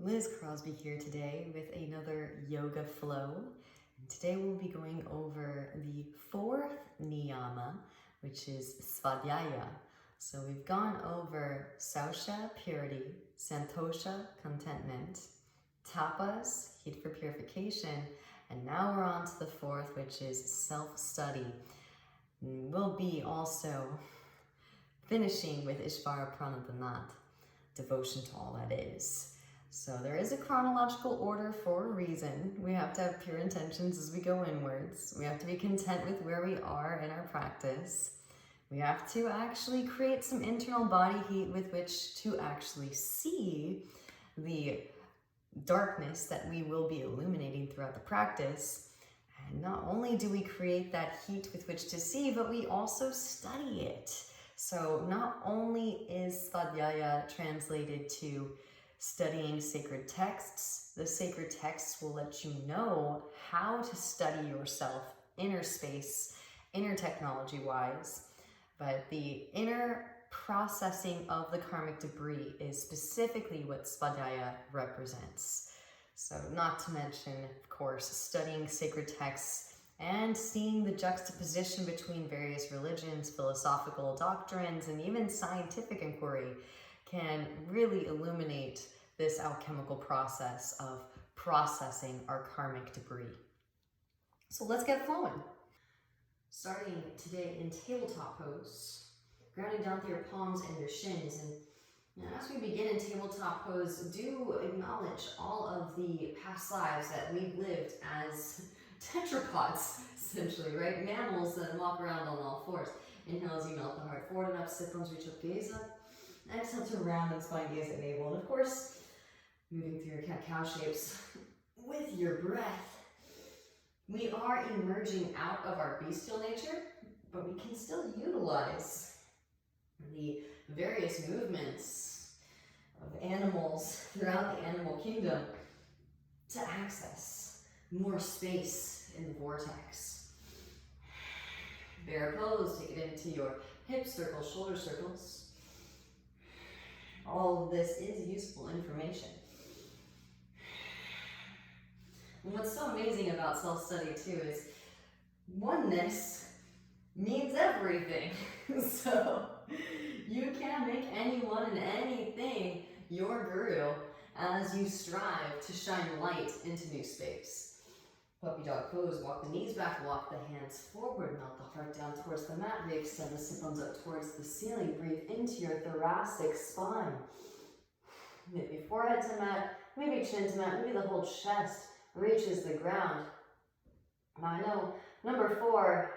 Liz Crosby here today with another yoga flow. And today we'll be going over the fourth niyama, which is Svadhyaya. So we've gone over Sausha, purity, Santosha, contentment, Tapas, heat for purification, and now we're on to the fourth, which is self-study. We'll be also finishing with Ishvara Pranadhanat, devotion to all that is. So there is a chronological order for a reason. We have to have pure intentions as we go inwards. We have to be content with where we are in our practice. We have to actually create some internal body heat with which to actually see the darkness that we will be illuminating throughout the practice. And not only do we create that heat with which to see, but we also study it. So not only is Svadhyaya translated to studying sacred texts, the sacred texts will let you know how to study yourself, inner space, inner technology wise, but the inner processing of the karmic debris is specifically what Svadhyaya represents. So not to mention, of course, studying sacred texts and seeing the juxtaposition between various religions, philosophical doctrines, and even scientific inquiry can really illuminate this alchemical process of processing our karmic debris. So let's get flowing. Starting today in tabletop pose, grounding down through your palms and your shins. And as we begin in tabletop pose, do acknowledge all of the past lives that we've lived as tetrapods, essentially, right? Mammals that walk around on all fours. Inhale as you melt the heart forward and up, sit bones, reach up, gaze up. Exhale to rounding spine, gaze at navel. And of course, moving through your cat-cow shapes with your breath. We are emerging out of our bestial nature, but we can still utilize the various movements of animals throughout the animal kingdom to access more space in the vortex. Bear pose, take it into your hip circles, shoulder circles. All of this is useful information. And what's so amazing about self-study too is oneness means everything. So you can make anyone and anything your guru as you strive to shine light into new space. Puppy dog pose, walk the knees back, walk the hands forward, melt the heart down towards the mat, re-extend the sit bones up towards the ceiling, breathe into your thoracic spine. Maybe forehead to mat, maybe chin to mat, maybe the whole chest reaches the ground. Now I know number 4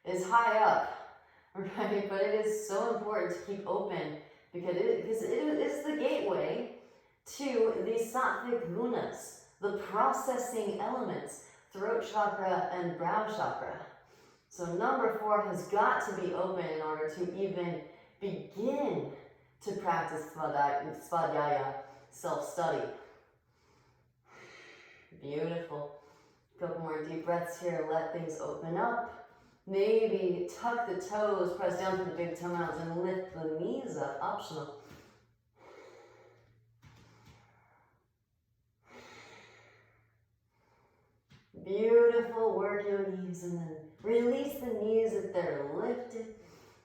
is high up, right? But it is so important to keep open because it is the gateway to the sattvic gunas, the processing elements, throat chakra and brow chakra. So number 4 has got to be open in order to even begin to practice Svadhyaya, self-study. Beautiful. A couple more deep breaths here. Let things open up. Maybe tuck the toes, press down to the big toe mounds, and lift the knees up. Optional. Beautiful. Work your knees and then release the knees if they're lifted.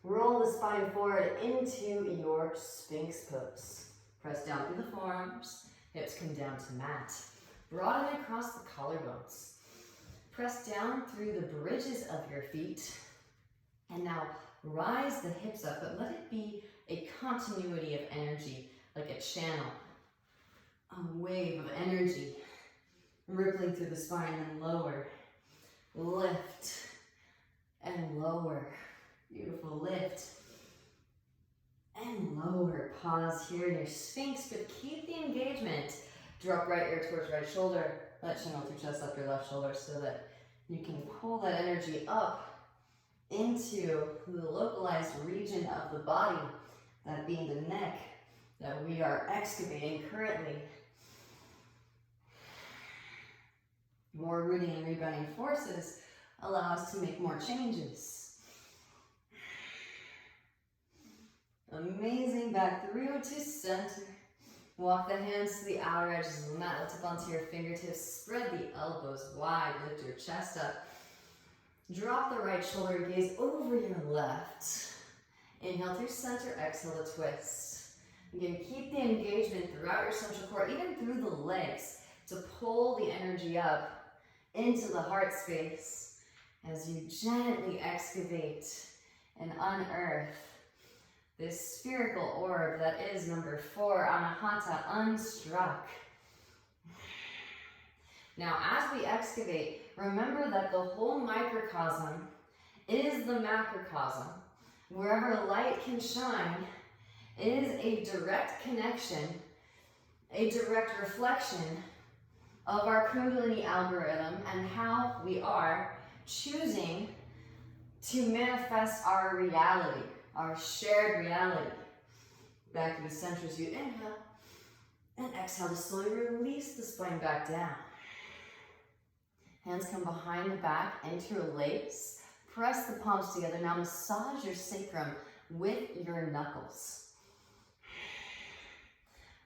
Roll the spine forward into your Sphinx pose. Press down through the forearms. Hips come down to mat. Broaden across the collarbones. Press down through the bridges of your feet. And now rise the hips up, but let it be a continuity of energy, like a channel, a wave of energy, rippling through the spine and lower. Lift and lower. Beautiful. Lift and lower. Pause here in your Sphinx, but keep the engagement. Drop right ear towards right shoulder. Let chin melt your chest up your left shoulder so that you can pull that energy up into the localized region of the body, that being the neck, that we are excavating currently. More rooting and rebounding forces allow us to make more changes. Amazing. Back through to center. Walk the hands to the outer edges of the mat. Lift up onto your fingertips. Spread the elbows wide. Lift your chest up. Drop the right shoulder, gaze over your left. Inhale through center, exhale to twist. Again, keep the engagement throughout your central core, even through the legs, to pull the energy up into the heart space as you gently excavate and unearth this spherical orb that is number 4, Anahata, unstruck. Now, as we excavate, remember that the whole microcosm is the macrocosm. Wherever light can shine is a direct connection, a direct reflection of our Kundalini algorithm and how we are choosing to manifest our reality, our shared reality. Back to the center as you inhale, and exhale to slowly release the spine back down. Hands come behind the back, interlace. Press the palms together. Now massage your sacrum with your knuckles.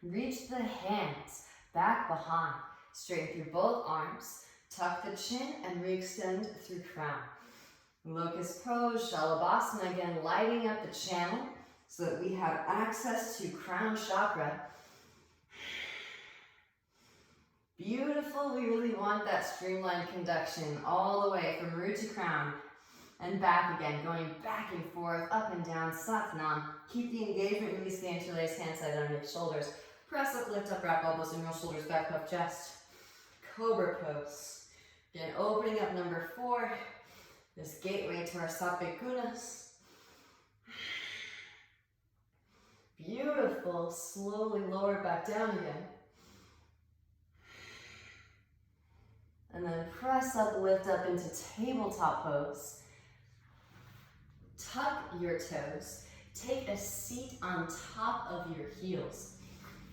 Reach the hands back behind. Straighten through both arms. Tuck the chin and re-extend through crown. Locust pose, Shalabhasana, again lighting up the channel so that we have access to crown chakra. Beautiful. We really want that streamlined conduction all the way from root to crown and back again, going back and forth, up and down, Satnam. Keep the engagement, release the interlaced hand side on your shoulders. Press up, lift up, wrap elbows and roll shoulders back, puff chest. Cobra pose. Again, opening up number 4, this gateway to our sattvic gunas. Beautiful. Slowly lower back down again. And then press up, lift up into tabletop pose. Tuck your toes. Take a seat on top of your heels.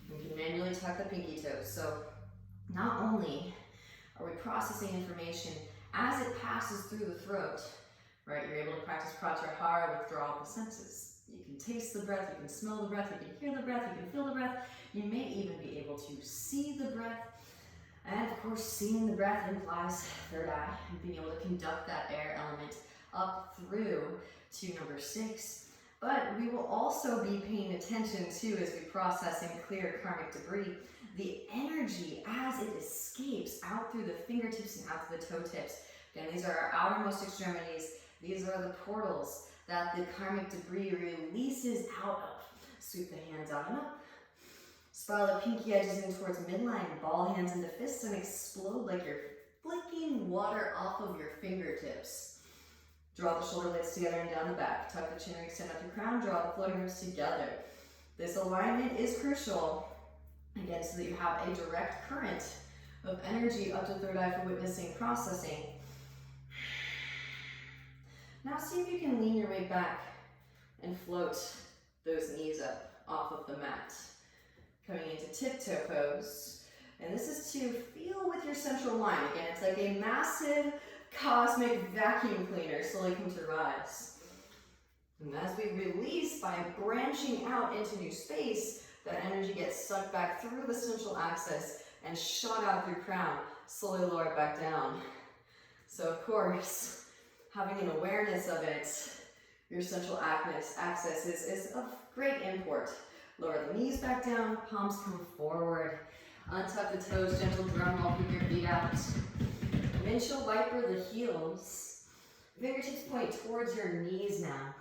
You can manually tuck the pinky toes. So not only are we processing information as it passes through the throat, right? You're able to practice pratyahara, withdrawal of the senses. You can taste the breath, you can smell the breath, you can hear the breath, you can feel the breath. You may even be able to see the breath. And of course, seeing the breath implies third eye, and being able to conduct that air element up through to number 6. But we will also be paying attention to, as we process and clear karmic debris, the energy as it escapes out through the fingertips and out to the toe tips. Again, these are our outermost extremities. These are the portals that the karmic debris releases out of. Sweep the hands out and up. Spiral the pinky edges in towards midline. Ball hands into fists and explode like you're flicking water off of your fingertips. Draw the shoulder blades together and down the back. Tuck the chin and extend up your crown. Draw the floating ribs together. This alignment is crucial, again, so that you have a direct current of energy up to third eye for witnessing, processing. Now see if you can lean your weight back and float those knees up off of the mat. Coming into tiptoe pose. And this is to feel with your central line. Again, it's like a massive cosmic vacuum cleaner slowly come to rise. And as we release by branching out into new space, that energy gets sucked back through the central axis and shot out through crown, slowly lower it back down. So of course, having an awareness of it, your central axis is of great import. Lower the knees back down, palms come forward. Untuck the toes, gentle drum roll, keep your feet out. Windshield wiper the heels. Fingertips point towards your knees now.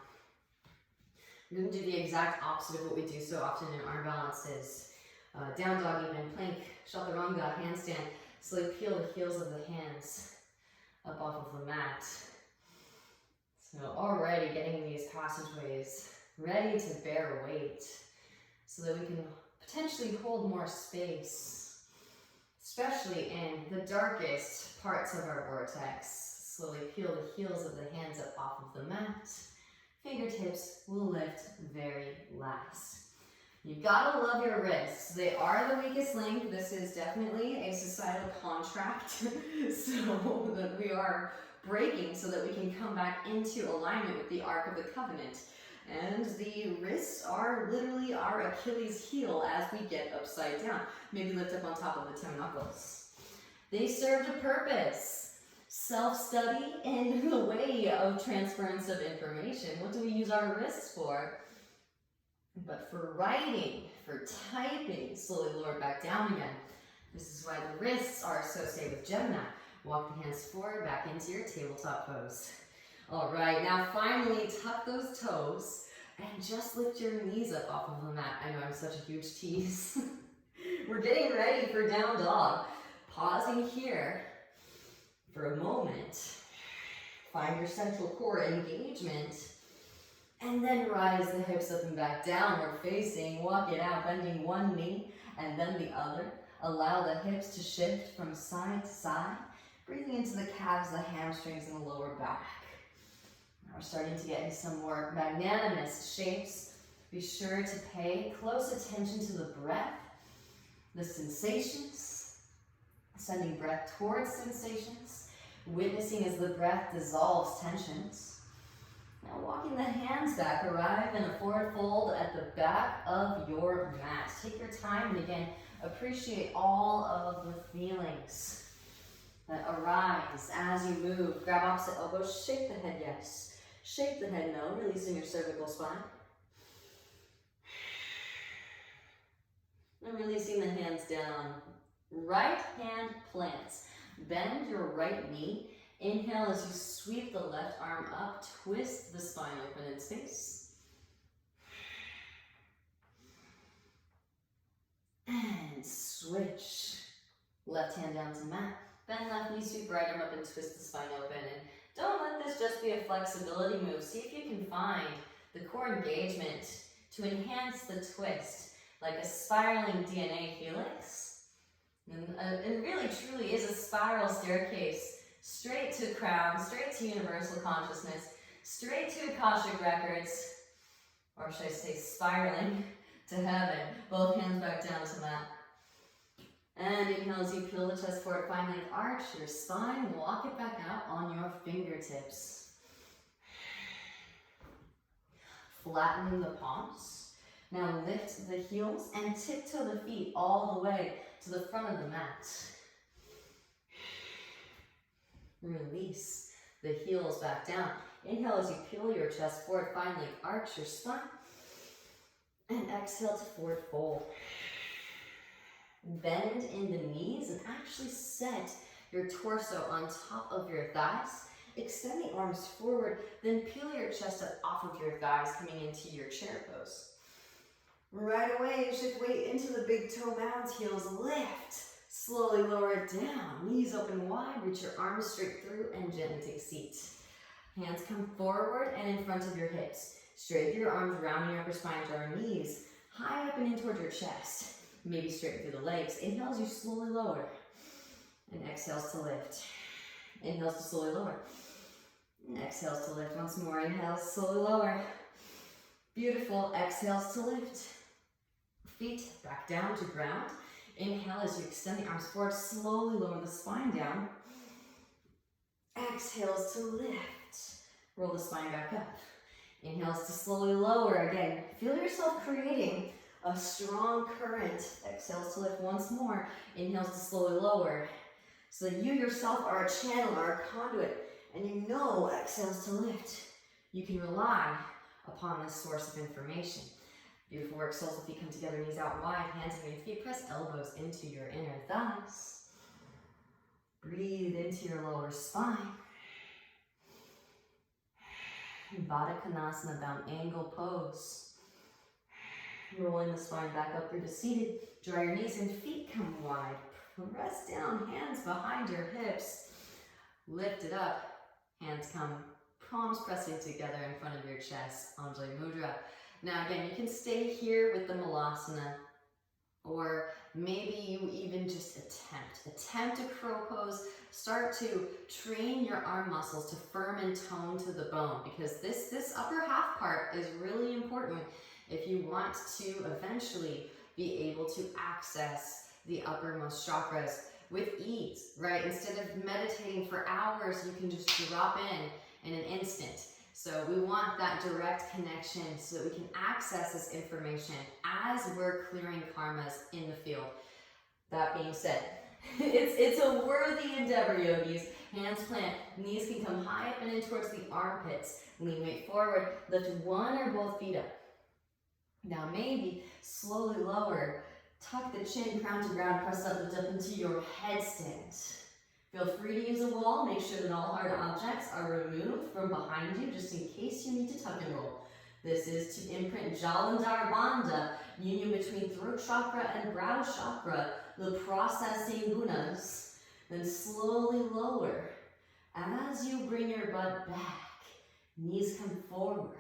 We're going to do the exact opposite of what we do so often in our balances. Down dog even, plank, chaturanga, handstand. Slowly peel the heels of the hands up off of the mat. So already getting these passageways ready to bear weight so that we can potentially hold more space, especially in the darkest parts of our vortex. Slowly peel the heels of the hands up off of the mat. Fingertips will lift very last. You've got to love your wrists. They are the weakest link. This is definitely a societal contract so that we are breaking so that we can come back into alignment with the Ark of the Covenant. And the wrists are literally our Achilles heel as we get upside down. Maybe lift up on top of the toe knuckles. They served a purpose. Self-study and the way of transference of information. What do we use our wrists for? But for writing, for typing, slowly lower back down again. This is why the wrists are associated with Gemini. Walk the hands forward, back into your tabletop pose. All right, now finally tuck those toes and just lift your knees up off of the mat. I know I'm such a huge tease. We're getting ready for down dog. Pausing here for a moment. Find your central core engagement. And then rise the hips up and back, downward facing. Walk it out, bending one knee and then the other. Allow the hips to shift from side to side. Breathing into the calves, the hamstrings, and the lower back. Now we're starting to get into some more magnanimous shapes. Be sure to pay close attention to the breath, the sensations, sending breath towards sensations, witnessing as the breath dissolves tensions. Now walking the hands back, arrive in a forward fold at the back of your mat. Take your time and again, appreciate all of the feelings that arise as you move. Grab opposite elbows, shake the head yes. Shake the head no, releasing your cervical spine. And releasing the hands down. Right hand plants. Bend your right knee. Inhale as you sweep the left arm up. Twist the spine open in space. And switch. Left hand down to mat. Bend left knee, sweep right arm up and twist the spine open. And don't let this just be a flexibility move. See if you can find the core engagement to enhance the twist, like a spiraling DNA helix. And it really truly is a spiral staircase, straight to crown, straight to universal consciousness, straight to Akashic records, or should I say spiraling to heaven. Both hands back down to mat. And inhale as you peel the chest forward, finally arch your spine, walk it back out on your fingertips. Flatten the palms. Now lift the heels and tiptoe the feet all the way to the front of the mat. Release the heels back down. Inhale as you peel your chest forward, finally arch your spine. And exhale to forward fold. Bend in the knees and actually set your torso on top of your thighs. Extend the arms forward, then peel your chest up off of your thighs, coming into your chair pose. Right away, shift weight into the big toe mounds, heels lift. Slowly lower it down, knees open wide, reach your arms straight through and gently take a seat. Hands come forward and in front of your hips. Straighten your arms, rounding your upper spine, draw your knees high up and in toward your chest. Maybe straighten through the legs. Inhales, you slowly lower. And exhales to lift. Inhales to slowly lower. And exhales to lift once more. Inhales, slowly lower. Beautiful. Exhales to lift. Feet back down to ground. Inhale as you extend the arms forward. Slowly lower the spine down. Exhales to lift. Roll the spine back up. Inhales to slowly lower. Again, feel yourself creating a strong current. Exhales to lift once more. Inhales to slowly lower. So that you yourself are a channel, are a conduit, and you know exhales to lift. You can rely upon this source of information. Beautiful work, soles of feet come together, knees out wide, hands under your feet, press elbows into your inner thighs. Breathe into your lower spine. Baddha Konasana, bound angle pose. Rolling the spine back up through to seated. Draw your knees and feet come wide. Press down, hands behind your hips. Lift it up. Hands come, palms pressing together in front of your chest. Anjali Mudra. Now again, you can stay here with the Malasana, or maybe you even just attempt a crow pose. Start to train your arm muscles to firm and tone to the bone, because this upper half part is really important if you want to eventually be able to access the uppermost chakras with ease, right? Instead of meditating for hours, you can just drop in an instant. So we want that direct connection so that we can access this information as we're clearing karmas in the field. That being said, it's a worthy endeavor, yogis. Hands plant, knees can come high up and in towards the armpits. Lean weight forward, lift one or both feet up. Now maybe slowly lower, tuck the chin, crown to ground, press up, lift up into your headstand. Feel free to use a wall. Make sure that all hard objects are removed from behind you just in case you need to tuck and roll. This is to imprint Jalandhar Bandha, union between throat chakra and brow chakra, the processing gunas. Then slowly lower. As you bring your butt back, knees come forward.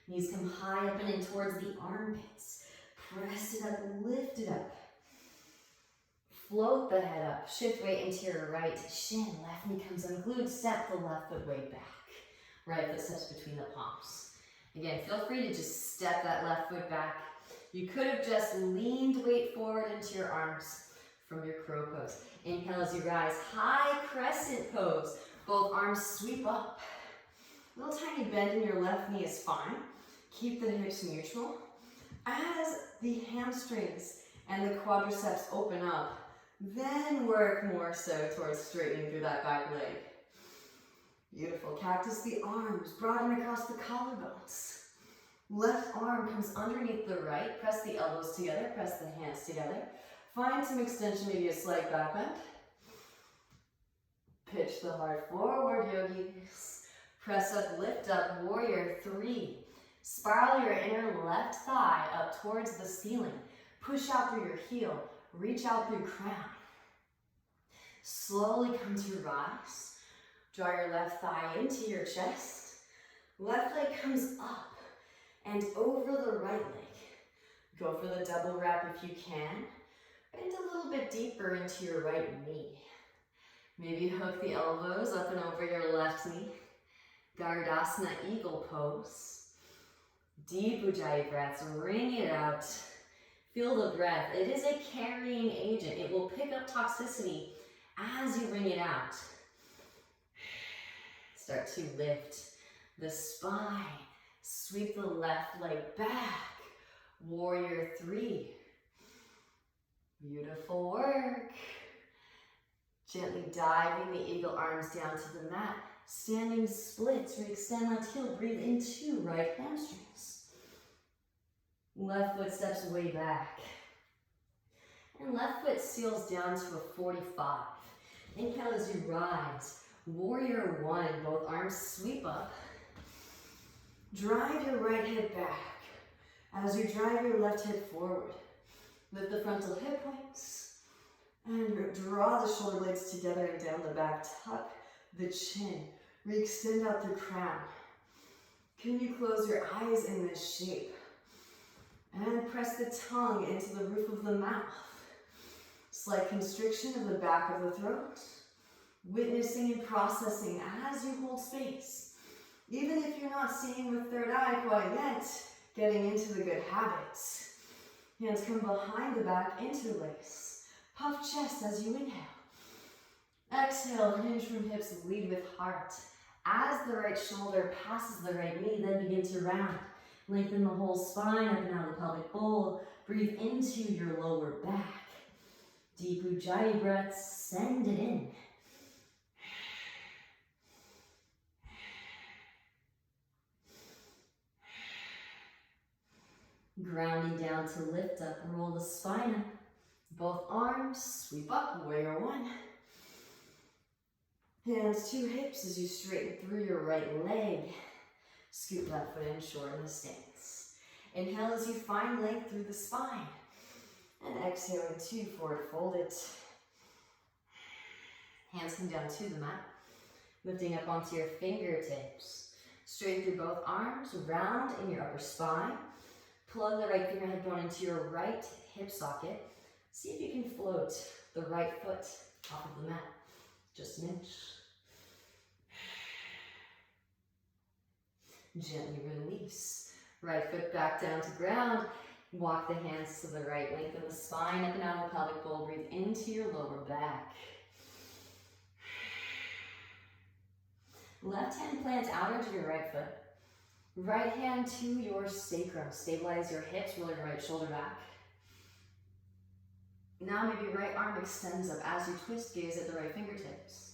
Knees come high up and in towards the armpits. Press it up, lift it up. Float the head up, shift weight into your right shin. Left knee comes unglued, step the left foot way back. Right foot steps between the palms. Again, feel free to just step that left foot back. You could have just leaned weight forward into your arms from your crow pose. Inhale as you rise, high crescent pose. Both arms sweep up. Little tiny bend in your left knee is fine. Keep the hips neutral. As the hamstrings and the quadriceps open up, then work more so towards straightening through that back leg. Beautiful. Cactus the arms, broaden across the collarbones. Left arm comes underneath the right. Press the elbows together, press the hands together. Find some extension, maybe a slight back bend. Pitch the heart forward, yogis. Press up, lift up, warrior three. Spiral your inner left thigh up towards the ceiling. Push out through your heel. Reach out through crown. Slowly come to rise. Draw your left thigh into your chest. Left leg comes up and over the right leg. Go for the double wrap if you can. Bend a little bit deeper into your right knee. Maybe hook the elbows up and over your left knee. Gardasana Eagle Pose. Deep Ujjayi breaths, wring it out. Feel the breath. It is a carrying agent. It will pick up toxicity as you wring it out. Start to lift the spine. Sweep the left leg back. Warrior three. Beautiful work. Gently diving the eagle arms down to the mat. Standing splits. Re-extend left heel. Breathe into right hamstrings. Left foot steps way back. And left foot seals down to a 45. Inhale as you rise. Warrior one. Both arms sweep up. Drive your right hip back. As you drive your left hip forward. Lift the frontal hip points. And draw the shoulder blades together and down the back. Tuck the chin. Re-extend out the crown. Can you close your eyes in this shape? And press the tongue into the roof of the mouth. Slight constriction of the back of the throat. Witnessing and processing as you hold space. Even if you're not seeing with third eye quite yet, getting into the good habits. Hands come behind the back, interlace. Puff chest as you inhale. Exhale, hinge from hips, lead with heart. As the right shoulder passes the right knee, then begin to round. Lengthen the whole spine up and out of the pelvic bowl. Breathe into your lower back. Deep Ujjayi breaths, send it in. Grounding down to lift up, roll the spine up. Both arms sweep up, warrior one. Hands to hips as you straighten through your right leg. Scoot left foot in, shorten the stance. Inhale as you find length through the spine. And exhale into forward fold it. Hands come down to the mat. Lifting up onto your fingertips. Straighten through both arms, round in your upper spine. Plug the right fingerhead bone into your right hip socket. See if you can float the right foot off of the mat. Just an inch. Gently release. Right foot back down to ground. Walk the hands to the right. Lengthen the spine up and out of the pelvic bowl. Breathe into your lower back. Left hand plants out into your right foot. Right hand to your sacrum. Stabilize your hips, roll your right shoulder back. Now maybe right arm extends up as you twist, gaze at the right fingertips.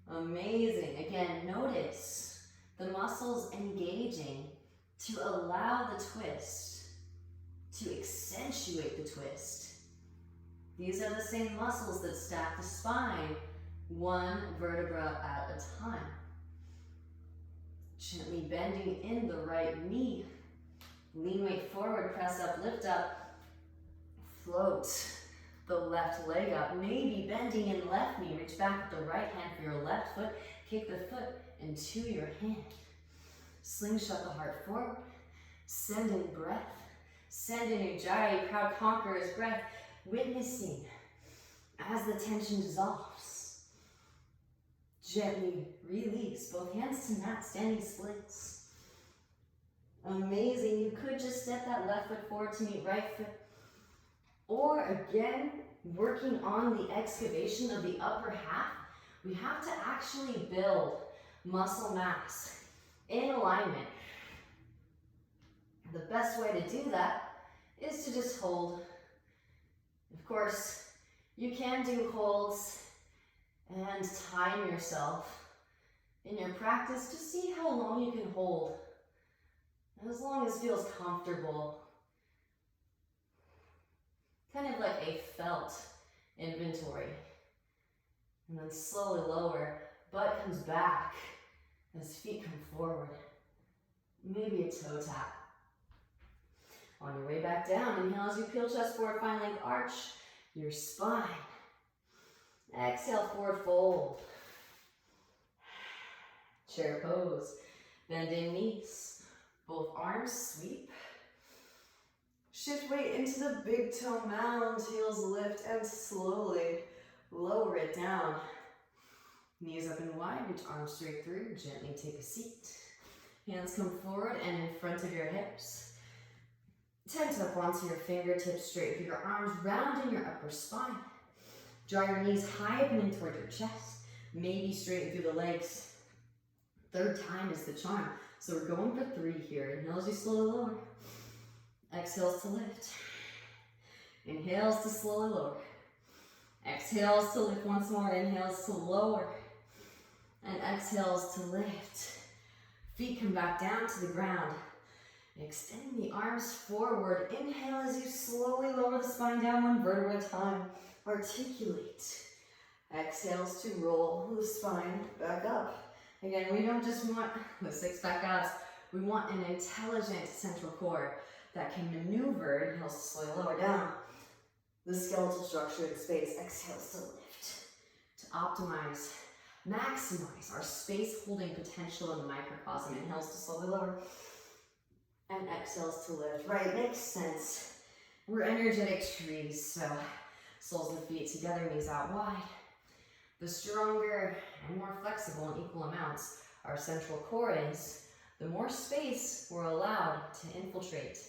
Amazing. Again, notice the muscles engaging to allow the twist, to accentuate the twist. These are the same muscles that stack the spine, one vertebra at a time. Gently bending in the right knee. Lean weight forward, press up, lift up. Float the left leg up. Maybe bending in left knee. Reach back with the right hand for your left foot. Kick the foot into your hand. Slingshot the heart forward. Send in breath. Send in Ujjayi, proud conqueror's breath. Witnessing as the tension dissolves. Gently release. Both hands to mat, standing splits. Amazing. You could just step that left foot forward to meet right foot. Or again, working on the excavation of the upper half, we have to actually build muscle mass in alignment. The best way to do that is to just hold. Of course, you can do holds and time yourself in your practice to see how long you can hold. As long as it feels comfortable. Kind of like a felt inventory. And then slowly lower, butt comes back as feet come forward. Maybe a toe tap. On your way back down, inhale as you peel chest forward, find leg arch your spine. Exhale, forward fold. Chair pose. Bend in knees. Both arms sweep. Shift weight into the big toe mound. Heels lift and slowly lower it down. Knees up and wide, reach arms straight through. Gently take a seat. Hands come forward and in front of your hips. Tent up onto your fingertips straight with your arms round in your upper spine. Draw your knees high up and in toward your chest. Maybe straighten through the legs. Third time is the charm. So we're going for 3 here. Inhales, you slowly lower. Exhales to lift. Inhales to slowly lower. Exhales to lift once more. Inhales to lower. And exhales to lift. Feet come back down to the ground. Extending the arms forward. Inhale as you slowly lower the spine down, one vertebra at a time. Articulate. Exhales to roll the spine back up. Again, we don't just want the 6-pack abs. We want an intelligent central core that can maneuver. Inhales to slowly lower down. The skeletal structure in space. Exhales to lift. To optimize, maximize our space holding potential in the microcosm. Inhales to slowly lower. And exhales to lift. Right, makes sense. We're energetic trees, so soles of the feet together, knees out wide. The stronger and more flexible in equal amounts our central core is, the more space we're allowed to infiltrate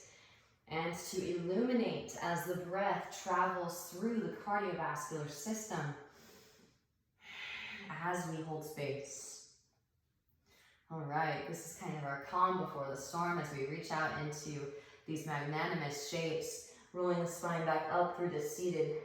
and to illuminate as the breath travels through the cardiovascular system as we hold space. All right, this is kind of our calm before the storm as we reach out into these magnanimous shapes, rolling the spine back up through the seated.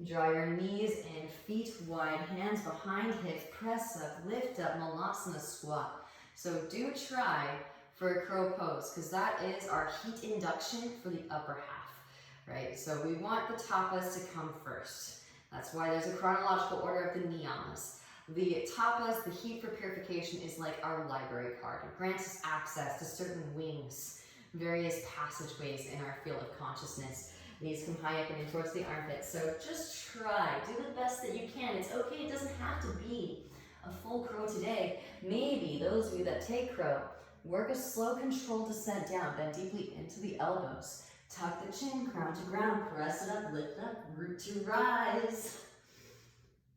Draw your knees and feet wide, hands behind hips, press up, lift up, Malasana squat. So do try for a crow pose, because that is our heat induction for the upper half, right? So we want the tapas to come first. That's why there's a chronological order of the niyamas. The tapas, the heat for purification, is like our library card. It grants us access to certain wings, various passageways in our field of consciousness. Knees come high up and in towards the armpits. So just try, do the best that you can. It's okay, it doesn't have to be a full crow today. Maybe those of you that take crow, work a slow controlled descent down, bend deeply into the elbows. Tuck the chin, crown to ground, press it up, lift up, root to rise.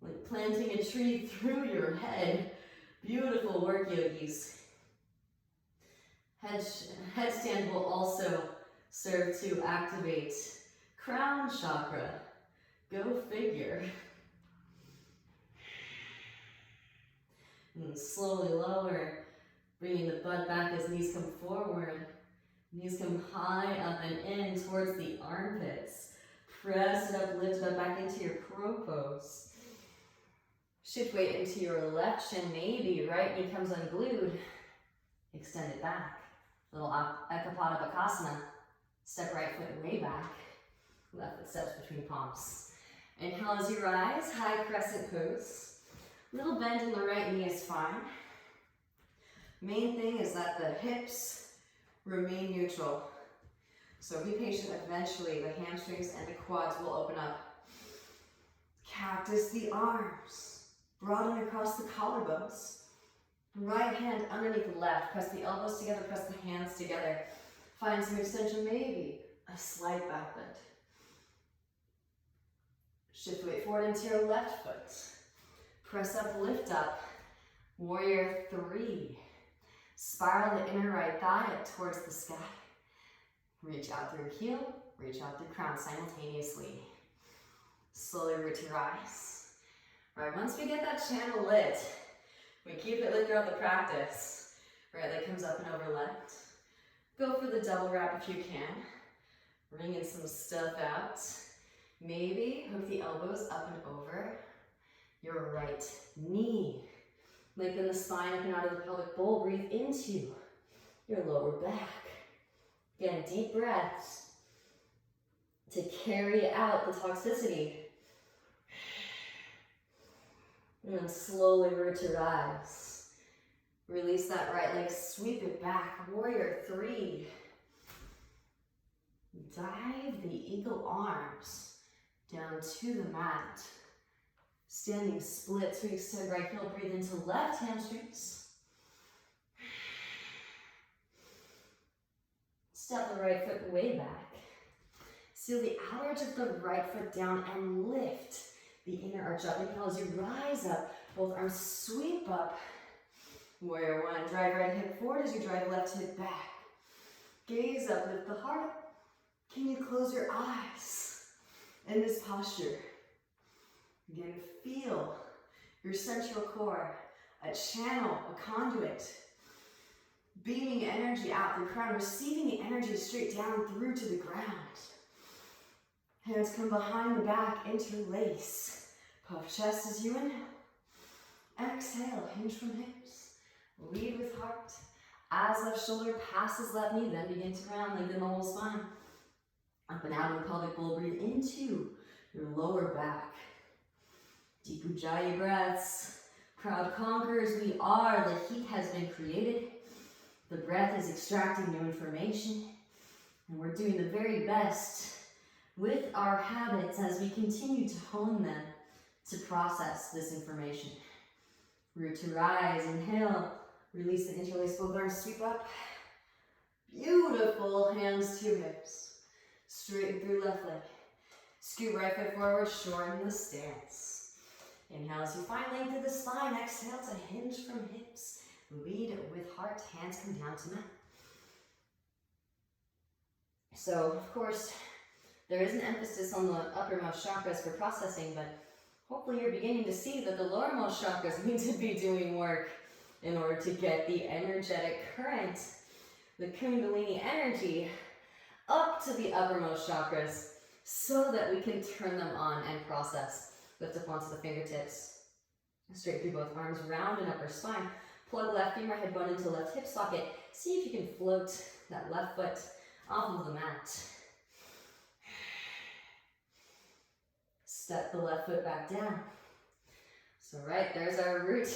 Like planting a tree through your head. Beautiful work, yogis. Headstand will also serve to activate crown chakra. Go figure. And then slowly lower, bringing the butt back as knees come forward. Knees come high up and in towards the armpits. Press it up, lift it back into your crow pose. Shift weight into your left shin, maybe right knee comes unglued. Extend it back. Little Ekapada Bakasana. Step right foot way back. Left foot steps between palms. Inhale as you rise, high crescent pose. Little bend in the right knee is fine. Main thing is that the hips remain neutral. So be patient, eventually the hamstrings and the quads will open up. Cactus the arms, broaden across the collarbones. Right hand underneath the left, press the elbows together, press the hands together. Find some extension, maybe a slight back bend. Shift weight forward into your left foot. Press up, lift up. Warrior 3. Spiral the inner right thigh up towards the sky. Reach out through heel, reach out through crown simultaneously. Slowly root to rise. Right, once we get that channel lit, we keep it lit throughout the practice. Right leg comes up and over left. Go for the double wrap if you can. Wringing some stuff out. Maybe hook the elbows up and over your right knee. Lengthen the spine up and out of the pelvic bowl. Breathe into your lower back. Again, deep breaths to carry out the toxicity. And then slowly root to rise. Release that right leg, sweep it back. Warrior 3. Dive the eagle arms down to the mat. Standing splits, we extend right heel, breathe into left hamstrings. Step the right foot way back. Seal the outer edge of the right foot down and lift the inner arch up. Inhale as you rise up, both arms sweep up. Warrior 1, drive right hip forward as you drive left hip back. Gaze up, lift the heart up. Can you close your eyes in this posture? Again, feel your central core, a channel, a conduit, beaming energy out through the crown, receiving the energy straight down through to the ground. Hands come behind the back, interlace. Puff chest as you inhale. Exhale, hinge from hips. Lead with heart. As left shoulder passes left knee, then begin to round, lengthen the whole spine. Up and out of the pelvic bowl, breathe into your lower back. Deep Ujjayi breaths. Proud conquerors, we are. The heat has been created. The breath is extracting new information. And we're doing the very best with our habits as we continue to hone them to process this information. Root to rise, inhale. Release the interlace, both arms sweep up. Beautiful, hands to hips. Straighten through left leg. Scoot right foot forward, shorten the stance. Inhale as you find length through the spine. Exhale to hinge from hips. Lead with heart, hands come down to mat. So, of course, there is an emphasis on the uppermost chakras for processing, but hopefully you're beginning to see that the lowermost chakras need to be doing work in order to get the energetic current, the Kundalini energy, up to the uppermost chakras so that we can turn them on and process. Lift up onto the fingertips. Straight through both arms, round and upper spine. Plug left femur head bone into left hip socket. See if you can float that left foot off of the mat. Step the left foot back down. So right, there's our root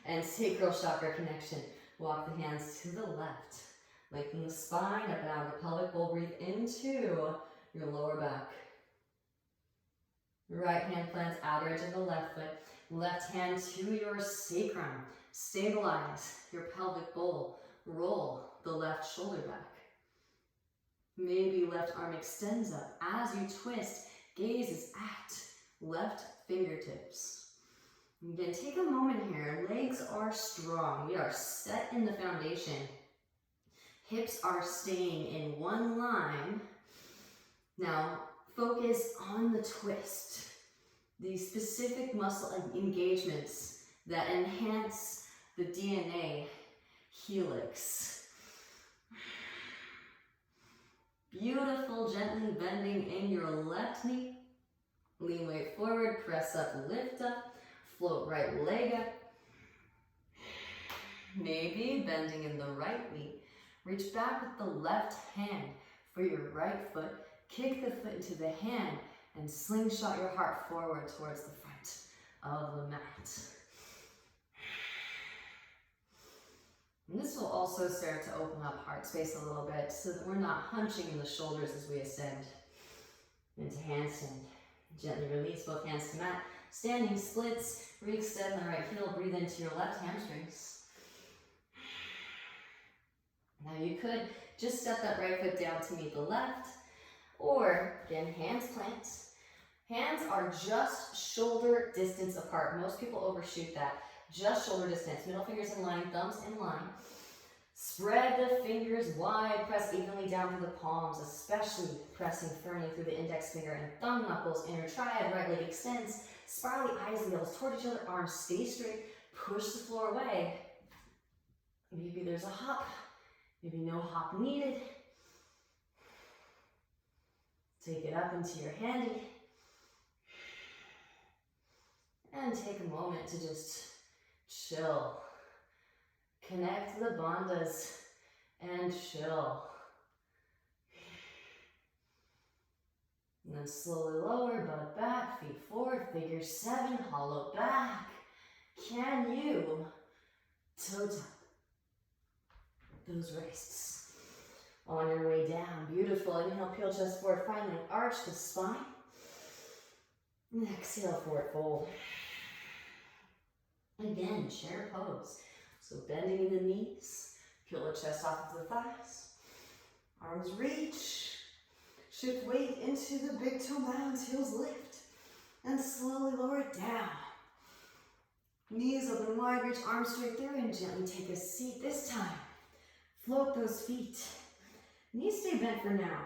and sacral chakra connection. Walk the hands to the left. Lengthen the spine up and out of the pelvic bowl. Breathe into your lower back. Right hand plants outer edge of the left foot. Left hand to your sacrum. Stabilize your pelvic bowl. Roll the left shoulder back. Maybe left arm extends up. As you twist, gaze is at left fingertips. Again, take a moment here. Legs are strong. We are set in the foundation. Hips are staying in one line. Now, focus on the twist. These specific muscle engagements that enhance the DNA helix. Beautiful, gently bending in your left knee. Lean weight forward, press up, lift up, float right leg up. Maybe bending in the right knee. Reach back with the left hand for your right foot. Kick the foot into the hand and slingshot your heart forward towards the front of the mat. And this will also start to open up heart space a little bit so that we're not hunching in the shoulders as we ascend into handstand. Gently release both hands to mat. Standing splits, re-extend the right heel, breathe into your left hamstrings. Now you could just step that right foot down to meet the left, or again, hands plant. Hands are just shoulder distance apart. Most people overshoot that. Just shoulder distance. Middle fingers in line, thumbs in line. Spread the fingers wide, press evenly down through the palms, especially pressing firmly through the index finger and thumb knuckles. Inner triad, right leg extends. Spirally eyes and nails toward each other, arms stay straight. Push the floor away. Maybe there's a hop. Maybe no hop needed. Take it up into your handy. And take a moment to just chill. Connect the bandhas and chill. And then slowly lower, butt back, feet forward, figure 7, hollow back. Can you toe tap those wrists? On your way down, beautiful. Inhale, peel chest forward, finally arch the spine. And exhale, forward fold. Again, chair pose. So bending in the knees, peel the chest off of the thighs. Arms reach. Shift weight into the big toe mounds, heels lift. And slowly lower it down. Knees open wide, reach arms straight through, and gently take a seat. This time, float those feet. Knees stay bent for now.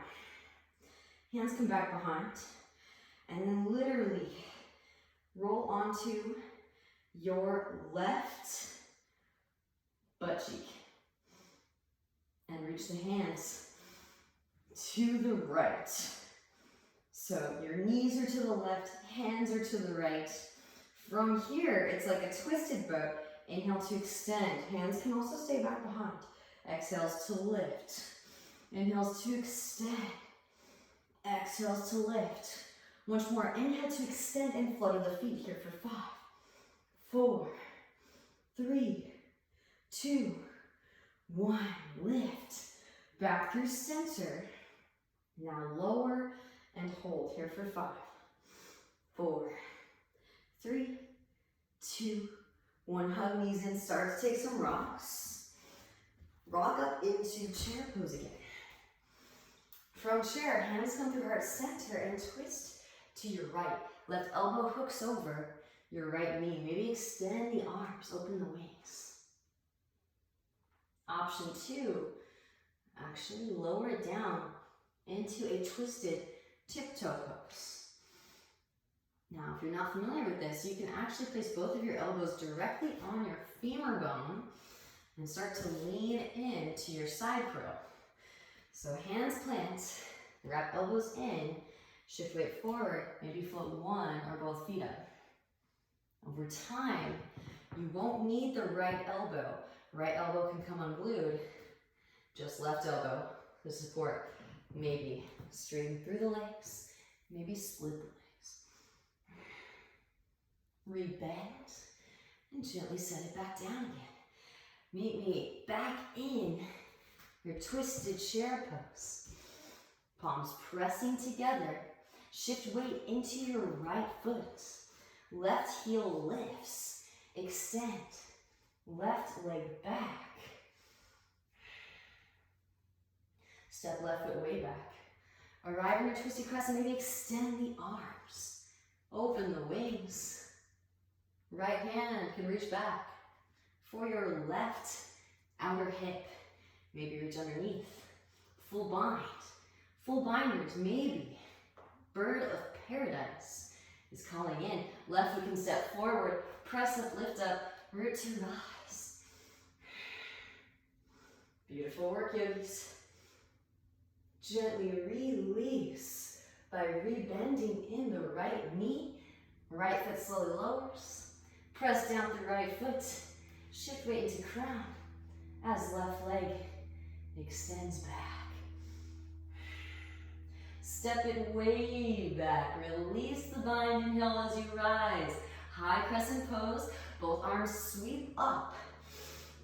Hands come back behind. And then literally roll onto your left butt cheek. And reach the hands to the right. So your knees are to the left, hands are to the right. From here, it's like a twisted boat. Inhale to extend. Hands can also stay back behind. Exhales to lift. Inhales to extend. Exhales to lift. Once more, inhale to extend and flutter the feet here for 5, 4, 3, 2, 1. Lift. Back through center. Now lower and hold here for 5, 4, 3, 2, 1. Hug knees in. Start to take some rocks. Rock up into chair pose again. From chair, hands come through heart center and twist to your right. Left elbow hooks over your right knee. Maybe extend the arms, open the wings. Option 2, actually lower it down into a twisted tiptoe pose. Now, if you're not familiar with this, you can actually place both of your elbows directly on your femur bone and start to lean in to your side curl. So hands plant, wrap elbows in, shift weight forward, maybe float one or both feet up. Over time, you won't need the right elbow. Right elbow can come unglued, just left elbow to support. Maybe straighten through the legs, maybe split the legs. Rebend and gently set it back down again. Meet me back in your twisted chair pose. Palms pressing together. Shift weight into your right foot. Left heel lifts. Extend. Left leg back. Step left foot way back. Arrive in your twisted crescent. Maybe extend the arms. Open the wings. Right hand can reach back for your left outer hip. Maybe reach underneath. Full bind. Full binders, maybe. Bird of paradise is calling in. Left foot can step forward. Press up, lift up. Root to rise. Beautiful work, yogis. Gently release by rebending in the right knee. Right foot slowly lowers. Press down through right foot. Shift weight into crown as left leg extends back. Step it way back. Release the bind. Inhale as you rise. High crescent pose. Both arms sweep up.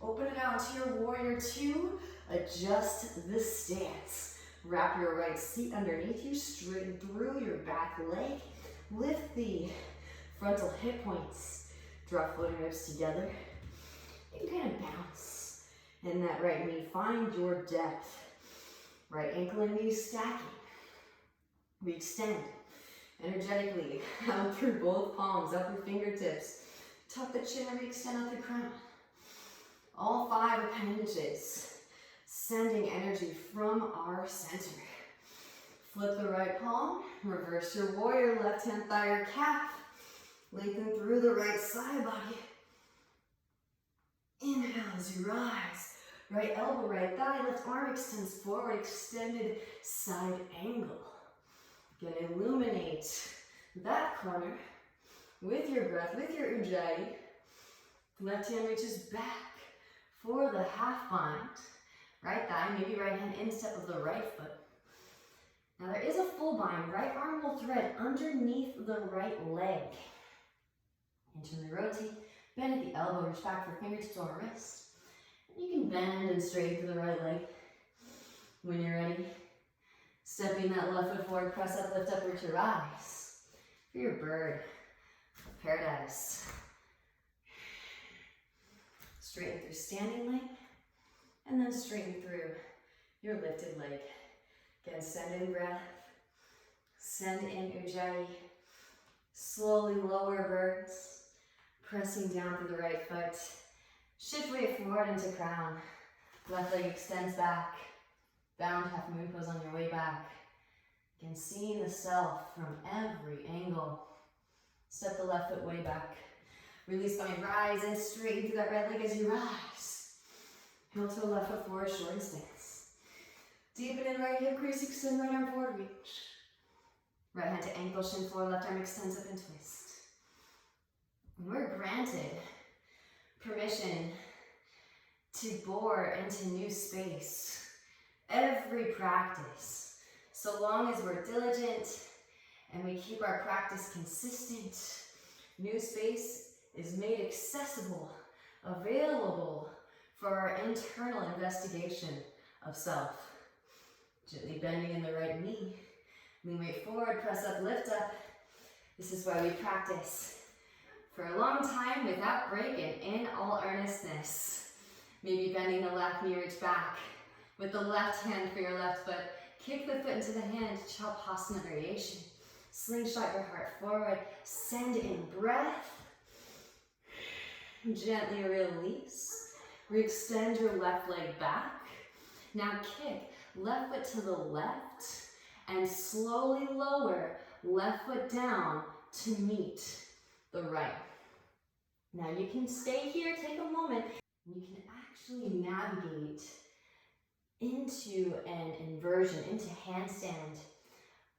Open it out to your warrior two. Adjust the stance. Wrap your right seat underneath you. Straighten through your back leg. Lift the frontal hip points. Draw floating ribs together. You can kind of bounce in that right knee. Find your depth. Right ankle and knee stacking. We extend energetically out through both palms, up through fingertips. Tuck the chin and re-extend out through crown. All 5 appendages, sending energy from our center. Flip the right palm, reverse your warrior, left hand thigh or calf. Lengthen through the right side body. Inhale as you rise. Right elbow, right thigh, left arm extends forward, extended side angle. Gonna illuminate that corner with your breath, with your ujjayi. Left hand reaches back for the half bind. Right thigh, maybe right hand instep of the right foot. Now there is a full bind. Right arm will thread underneath the right leg. Internally rotate, bend at the elbow, reach back for fingertips or wrist. You can bend and straighten through the right leg. When you're ready, stepping that left foot forward, press up, lift upward to rise. For your bird of paradise. Straighten through standing leg, and then straighten through your lifted leg. Again, send in breath, send in ujjayi. Slowly lower birds, pressing down through the right foot. Shift weight forward into crown. Left leg extends back. Bound half moon pose on your way back. Again, seeing the self from every angle. Step the left foot way back. Release bind, rise and straighten through that right leg as you rise. Heel toe left foot forward, short and stance. Deepen in right hip crease, extend right arm forward, reach. Right hand to ankle, shin forward, left arm extends up and twist. And we're granted permission to bore into new space. Every practice, so long as we're diligent and we keep our practice consistent, new space is made accessible, available for our internal investigation of self. Gently bending in the right knee. Lean weight forward, press up, lift up. This is why we practice for a long time without break and in all earnestness. Maybe bending the left knee, reach back. With the left hand for your left foot, kick the foot into the hand, Chalpasana variation. Slingshot your heart forward, send in breath. Gently release. Re-extend your left leg back. Now kick left foot to the left and slowly lower left foot down to meet the right. Now you can stay here, take a moment. You can actually navigate into an inversion, into handstand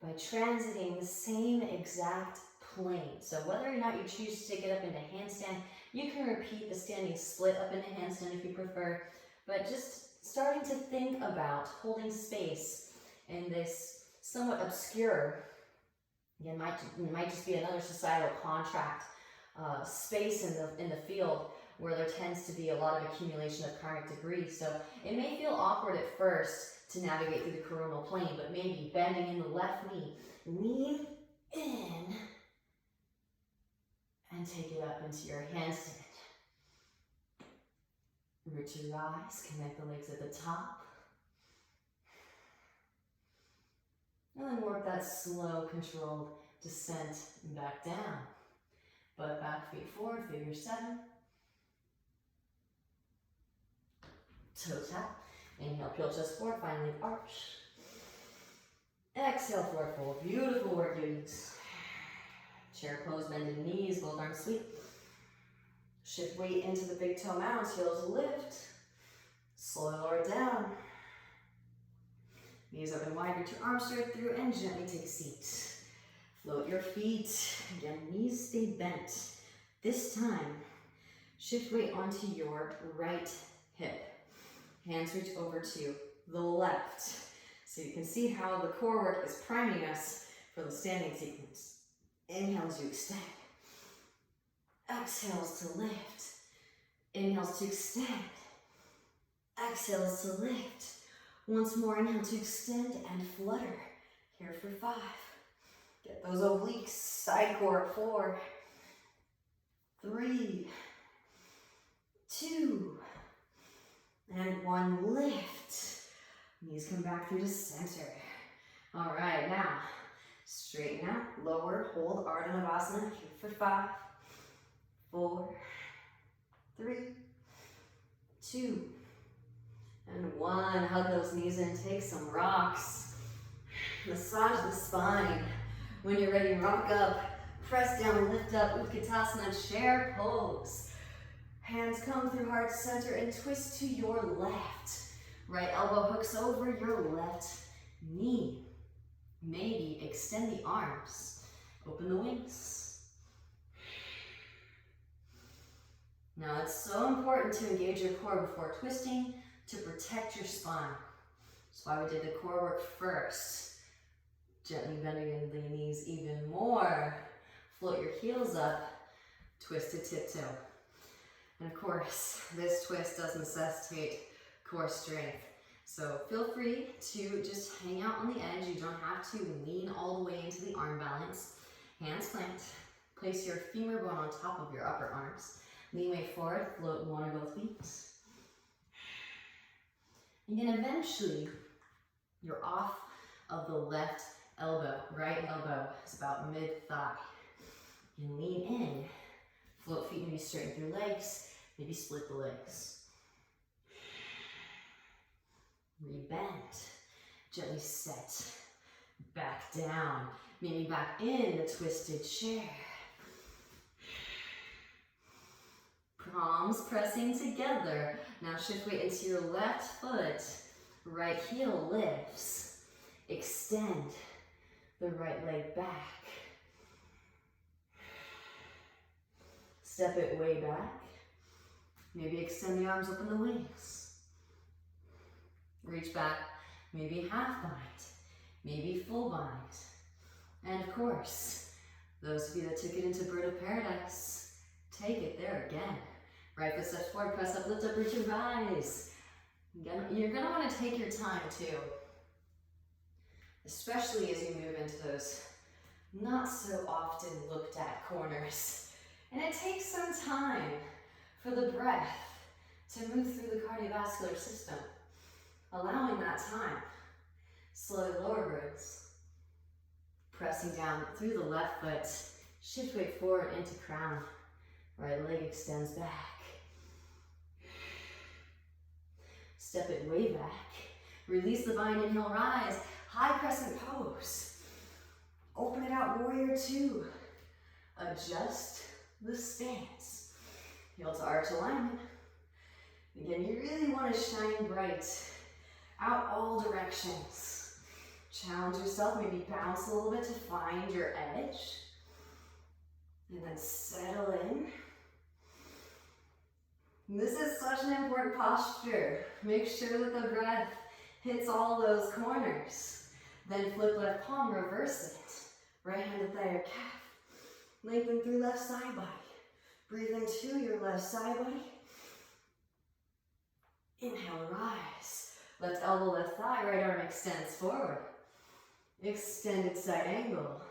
by transiting the same exact plane. So whether or not you choose to take it up into handstand, you can repeat the standing split up into handstand if you prefer, but just starting to think about holding space in this somewhat obscure, again, might just be another societal contract, space in the field where there tends to be a lot of accumulation of karmic debris. So it may feel awkward at first to navigate through the coronal plane, but maybe bending in the left knee, lean in and take it up into your handstand. Root to rise, connect the legs at the top. And then work that slow, controlled descent back down. Butt back, feet forward, figure 7. Toe tap. Inhale, peel chest forward, finally arch. Exhale, forward fold. Beautiful work, yogis. Chair pose, bended knees, both arms sweep. Shift weight into the big toe mounds, heels lift. Slowly lower it down. Knees open wide, reach your arms straight through, and gently take a seat. Float your feet. Again, knees stay bent. This time, shift weight onto your right hip. Hands reach over to the left. So you can see how the core work is priming us for the standing sequence. Inhales, you extend. Exhales to lift. Inhales to extend. Exhales to lift. Once more, inhale to extend and flutter. Here for 5. Get those obliques, side core at 4, 3, 2, and 1. Lift. Knees come back through to center. All right, now straighten out, lower, hold Ardha Navasana here for 5, 4, 3, 2, and 1. Hug those knees in, take some rocks. Massage the spine. When you're ready, rock up, press down, lift up, Utkatasana, chair pose. Hands come through heart center and twist to your left. Right elbow hooks over your left knee. Maybe extend the arms. Open the wings. Now it's so important to engage your core before twisting to protect your spine. That's why we did the core work first. Gently bending the knees even more. Float your heels up. Twist to tiptoe. And of course, this twist does necessitate core strength. So feel free to just hang out on the edge. You don't have to lean all the way into the arm balance. Hands plant. Place your femur bone on top of your upper arms. Lean weight forward, float one or both feet. And then eventually, you're off of the left elbow. Right elbow is about mid-thigh. And lean in. Float feet, maybe straighten through legs. Maybe split the legs. Rebend. Gently set. Back down. Maybe back in the twisted chair. Palms pressing together. Now shift weight into your left foot. Right heel lifts. Extend the right leg back. Step it way back. Maybe extend the arms, open the wings. Reach back, maybe half bind, maybe full bind. And of course, those of you that took it into bird of paradise, take it there again. Right foot steps forward, press up, lift up, reach and rise. You're gonna wanna take your time too. Especially as you move into those not so often looked at corners. And it takes some time for the breath to move through the cardiovascular system. Allowing that time. Slowly lower birds. Pressing down through the left foot. Shift weight forward into crown. Right leg extends back. Step it way back. Release the bind, inhale, rise. High crescent pose. Open it out, warrior 2. Adjust the stance. Heel to arch alignment. Again, you really want to shine bright out all directions. Challenge yourself, maybe bounce a little bit to find your edge. And then settle in. This is such an important posture. Make sure that the breath hits all those corners. Then flip left palm, reverse it. Right hand to thigh or calf. Lengthen through left side body. Breathe into your left side body. Inhale, rise. Left elbow, left thigh, right arm extends forward. Extended side angle.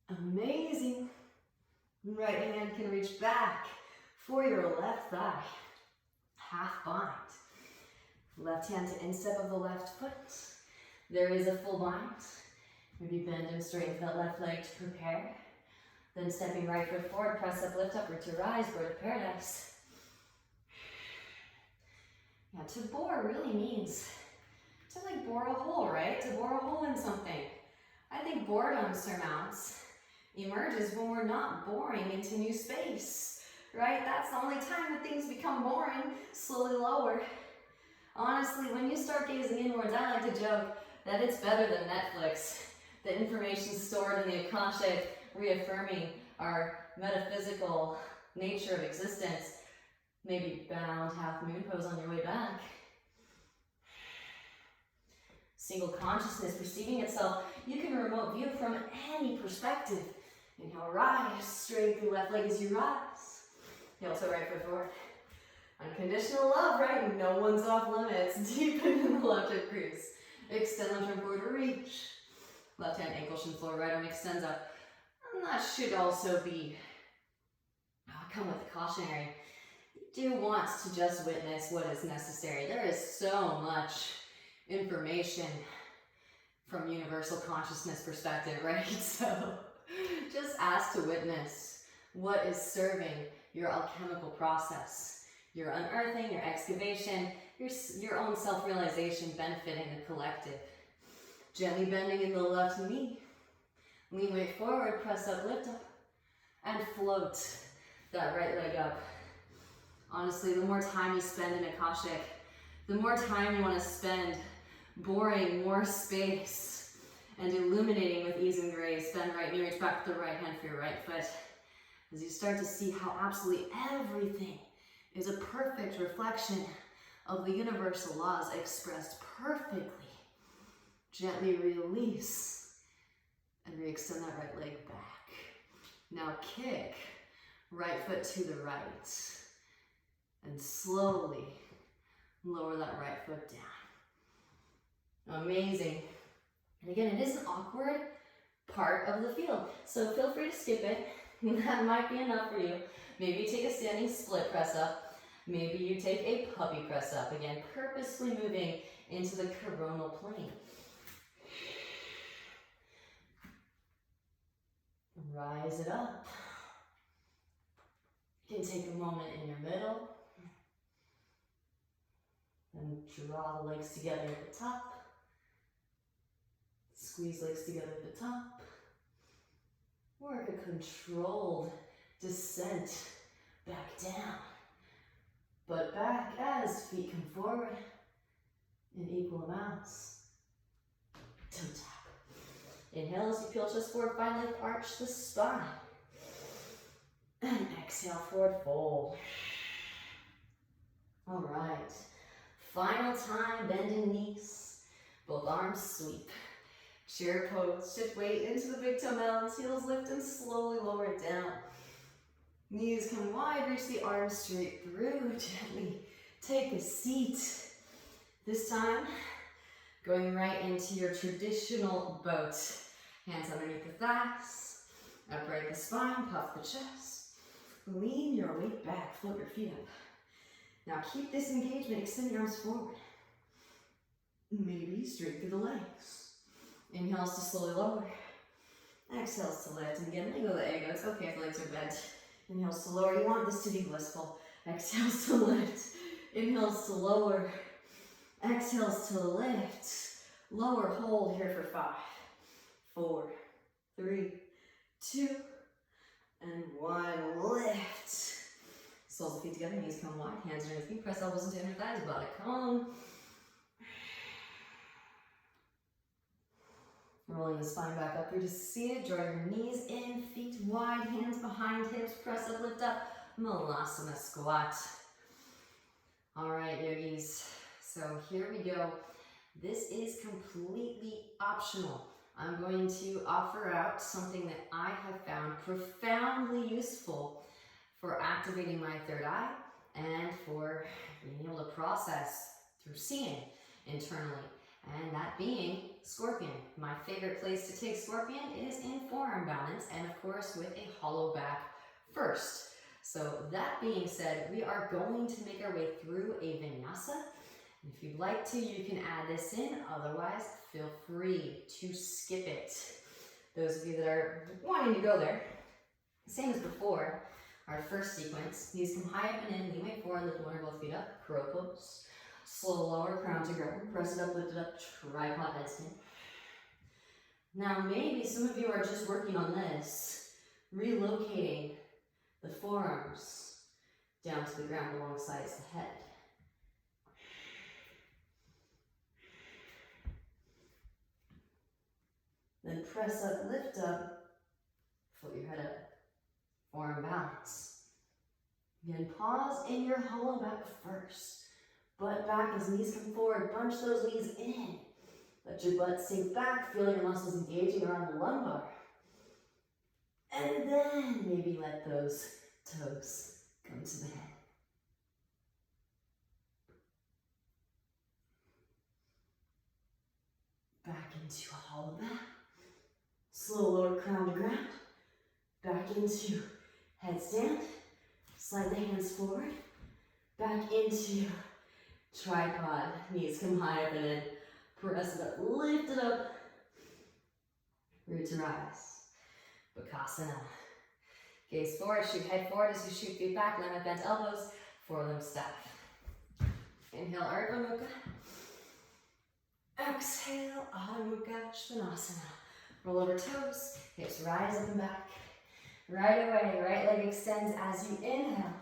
Amazing. Right hand can reach back for your left thigh. Half bind. Left hand to instep of the left foot. There is a full bind. Maybe bend and straighten that left leg to prepare. Then stepping right foot forward, press up, lift up, or to rise, bird of paradise. Yeah, to bore really means to like bore a hole, right? To bore a hole in something. I think boredom surmounts emerges when we're not boring into new space. right? That's the only time that things become boring. Slowly lower. Honestly, when you start gazing inwards, I like to joke that it's better than Netflix. The information stored in the Akashic, reaffirming our metaphysical nature of existence. Maybe bound half moon pose on your way back. Single consciousness perceiving itself. You can remote view from any perspective. Inhale, rise straight through left leg as you rise. Inhale to right foot forward. Unconditional love, right? No one's off limits. Deepen in the left hip crease. Extend left arm forward to reach. Left hand ankle shin floor, right arm extends up. And that should also be, come with the cautionary. You do want to just witness what is necessary. There is so much information from universal consciousness perspective, right? So just ask to witness what is serving your alchemical process, your unearthing, your excavation, your own self-realization benefiting the collective. Gently bending in the left knee. Lean weight forward, press up, lift up, and float that right leg up. Honestly, the more time you spend in Akashic, the more time you want to spend boring more space and illuminating with ease and grace. Bend right knee, reach back with the right hand for your right foot. As you start to see how absolutely everything is a perfect reflection of the universal laws expressed perfectly. Gently release and re-extend that right leg back. Now kick right foot to the right and slowly lower that right foot down. Amazing. And again, it is an awkward part of the field, so feel free to skip it. That might be enough for you. Maybe you take a standing split press up. Maybe you take a puppy press up. Again, purposely moving into the coronal plane. Rise it up. You can take a moment in your middle and draw the legs together at the top. Squeeze legs together at the top. Work a controlled descent back down. But back as feet come forward in equal amounts. Toe tap. Inhale as you peel chest forward, finally arch the spine. And exhale, forward fold. All right. Final time, bending knees. Both arms sweep. Chair pose, shift weight into the big toe mountains, heels lift and slowly lower it down. Knees come wide, reach the arms straight through, gently take a seat. This time, going right into your traditional boat. Hands underneath the thighs, upright the spine, puff the chest. Lean your weight back, float your feet up. Now keep this engagement, extend your arms forward. Maybe straight through the legs. Inhales to slowly lower. Exhales to lift. And again, let go the ego. It's okay if the legs are bent. Inhales to lower. You want this to be blissful. Exhales to lift. Inhales to lower. Exhales to lift. Lower, hold here for 5, 4, 3, 2, and 1. Lift. Soles of feet together, knees come wide, hands underneath feet, press elbows into inner thighs, body cone. Rolling the spine back up through to seated, draw your knees in, feet wide, hands behind hips, press up, lift up, Malasana squat. All right, yogis, so here we go. This is completely optional. I'm going to offer out something that I have found profoundly useful for activating my third eye and for being able to process through seeing internally. And that being Scorpion. My favorite place to take Scorpion is in forearm balance and of course with a hollow back first. So that being said, we are going to make our way through a Vinyasa. And if you'd like to, you can add this in. Otherwise, feel free to skip it. Those of you that are wanting to go there, same as before, our first sequence, knees come high up and in, lean weight forward, lift one or both feet up, crow pose. Slow lower, crown to ground, press it up, lift it up, tripod headstand. Now maybe some of you are just working on this, relocating the forearms down to the ground alongside the head. Then press up, lift up, float your head up. Forearm balance. Again, pause in your hollow back first. Butt back as knees come forward. Bunch those knees in. Let your butt sink back. Feel your muscles engaging around the lumbar. And then maybe let those toes come to the head. Back into a hollow back. Slow lower crown to ground. Back into headstand. Slide the hands forward. Back into tripod. Knees come high up and then press it up. Lift it up. Root to rise. Bakasana. Gaze forward, shoot head forward as you shoot feet back. Limit bent elbows. Forelimb staff. Inhale, Ardha Mukha. Exhale, Adho Mukha Svanasana. Roll over toes, hips rise up and back. Right away, right leg extends as you inhale.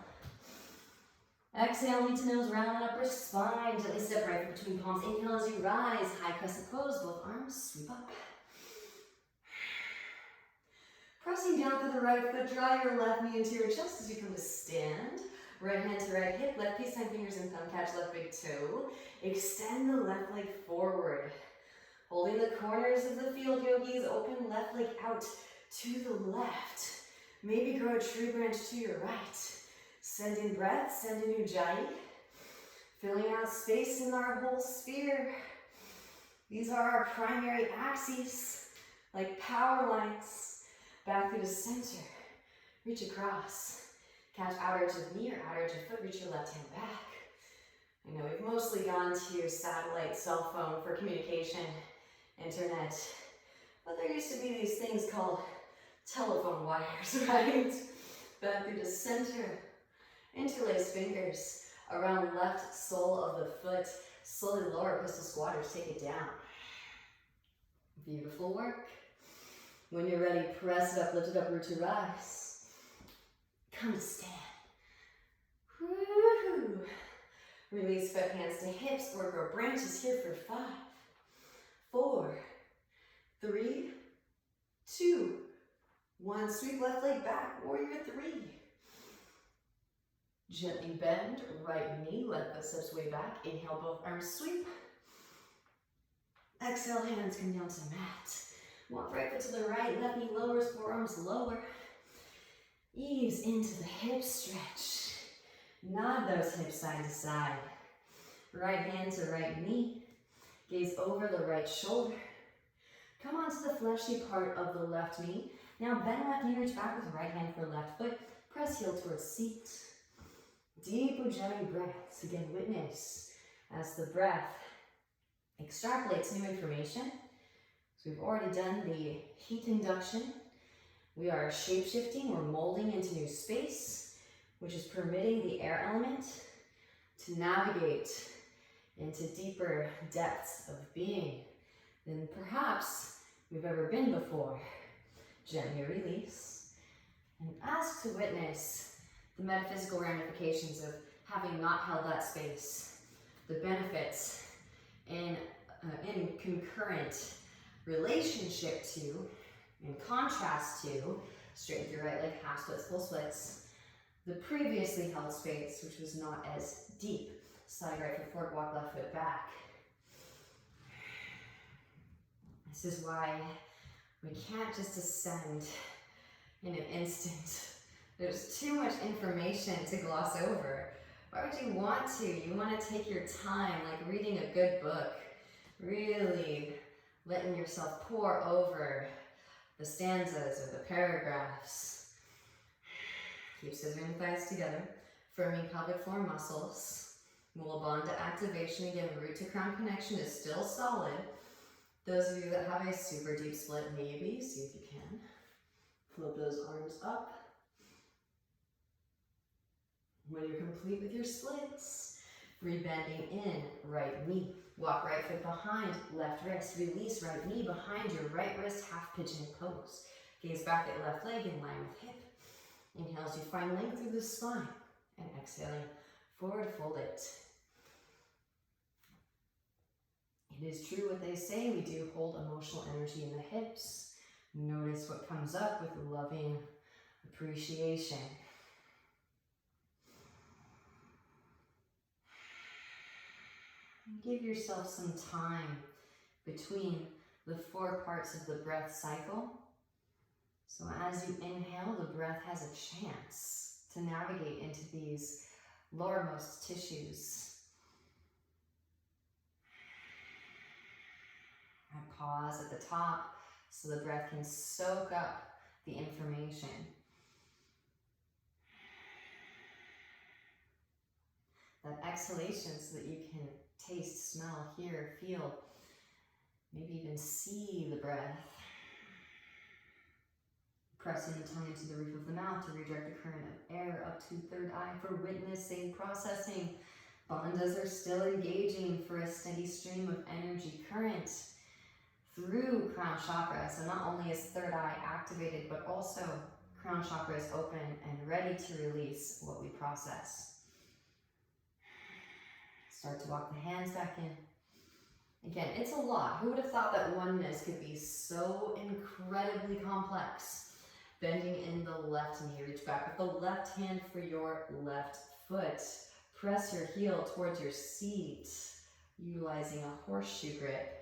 Exhale, knee to nose, round upper spine. Gently step right between palms. Inhale as you rise. High crescent pose, both arms sweep up. Pressing down through the right foot, draw your left knee into your chest as you come to stand. Right hand to right hip, left peace sign, fingers and thumb catch left big toe. Extend the left leg forward. Holding the corners of the field, yogis, open left leg out to the left. Maybe grow a tree branch to your right. Send in breath, send in ujjayi. Filling out space in our whole sphere. These are our primary axes, like power lines. Back through the center. Reach across. Catch outer edge of knee or outer edge of foot. Reach your left hand back. I know we've mostly gone to satellite, cell phone for communication, internet. But there used to be these things called telephone wires, right? Back through the center. Interlace fingers around left sole of the foot. Slowly lower, pistol squatters, take it down. Beautiful work. When you're ready, press it up, lift it up, root to rise. Come to stand. Woo-hoo. Release foot, hands to hips, or grow branches here for 5, 4, 3, 2, 1. Sweep left leg back, warrior 3. Gently bend, right knee, let the steps way back. Inhale, both arms sweep. Exhale, hands come down to the mat. Walk right foot to the right, left knee lowers, forearms lower. Ease into the hip stretch. Nod those hips side to side. Right hand to right knee. Gaze over the right shoulder. Come onto the fleshy part of the left knee. Now bend left knee, reach back with right hand for left foot. Press heel towards seat. Deep ujjayi breaths. Again, witness as the breath extrapolates new information. So we've already done the heat induction. We are shape-shifting, we're molding into new space, which is permitting the air element to navigate into deeper depths of being than perhaps we've ever been before. Gently release and ask to witness the metaphysical ramifications of having not held that space, the benefits in concurrent relationship to, in contrast to, straighten through right leg, half splits, full splits, the previously held space, which was not as deep. Slide right foot forward, walk left foot back. This is why we can't just ascend in an instant. There's too much information to gloss over. Why would you want to? You want to take your time, like reading a good book, really letting yourself pour over the stanzas or the paragraphs. Keep scissoring the thighs together, firming pelvic floor muscles. Mula Bandha activation, again, root to crown connection is still solid. Those of you that have a super deep split, maybe, see if you can. Float those arms up. When you're complete with your splits, rebending in, right knee. Walk right foot behind, left wrist. Release right knee behind your right wrist, half pigeon pose. Gaze back at left leg in line with hip. Inhale as you find length through the spine. And exhaling, forward fold it. It is true what they say, we do hold emotional energy in the hips. Notice what comes up with loving appreciation. Give yourself some time between the 4 parts of the breath cycle. So as you inhale, the breath has a chance to navigate into these lowermost tissues. And pause at the top so the breath can soak up the information. That exhalation so that you can taste, smell, hear, feel, maybe even see the breath. Pressing the tongue into the roof of the mouth to redirect the current of air up to third eye for witnessing, processing. Bandhas are still engaging for a steady stream of energy current through crown chakra. So not only is third eye activated, but also crown chakra is open and ready to release what we process. Start to walk the hands back in. Again, it's a lot. Who would have thought that oneness could be so incredibly complex? Bending in the left knee, reach back with the left hand for your left foot. Press your heel towards your seat, utilizing a horseshoe grip.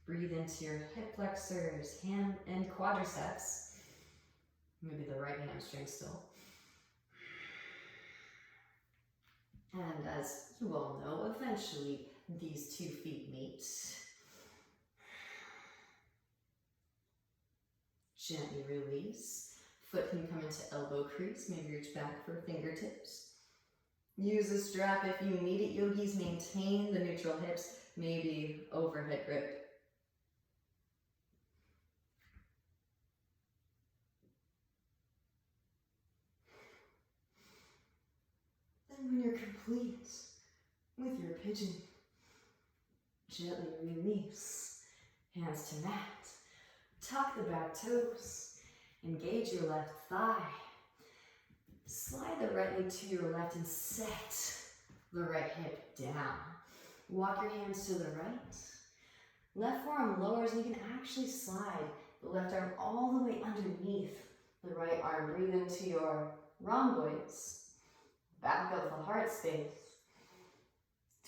Breathe into your hip flexors, hand and quadriceps. Maybe the right hamstring still. And as you all know, eventually these 2 feet meet. Gently release. Foot can come into elbow crease, maybe reach back for fingertips. Use a strap if you need it, yogis. Maintain the neutral hips, maybe overhead grip. Then when you're complete with your pigeon, gently release. Hands to mat. Tuck the back toes. Engage your left thigh. Slide the right leg to your left and set the right hip down. Walk your hands to the right. Left forearm lowers and you can actually slide the left arm all the way underneath the right arm. Breathe into your rhomboids. Back of the heart space.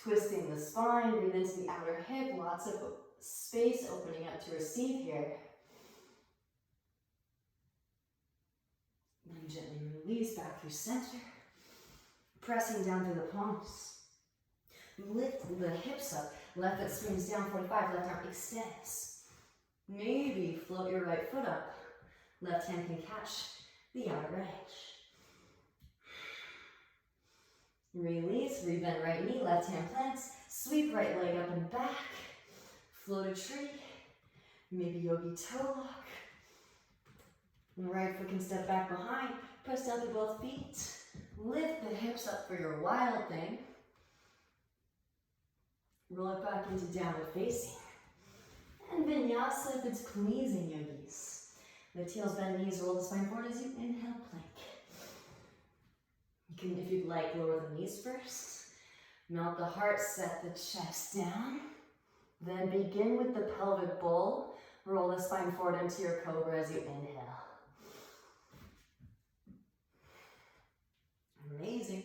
Twisting the spine, breathe into the outer hip. Lots of space opening up to receive here. Then gently release back through center. Pressing down through the palms. Lift the hips up. Left foot swings down 45. Left arm extends. Maybe float your right foot up. Left hand can catch the outer edge. Release. Rebend right knee. Left hand plants. Sweep right leg up and back. Float a tree. Maybe yogi toe lock. Right foot can step back behind. Press down through both feet. Lift the hips up for your wild thing. Roll it back into downward facing. And vinyasa if it's pleasing, yogis. Lift heels, bend knees, roll the spine forward as you inhale, plank. You can, if you'd like, lower the knees first. Melt the heart, set the chest down. Then begin with the pelvic bowl. Roll the spine forward into your cobra as you inhale. Amazing.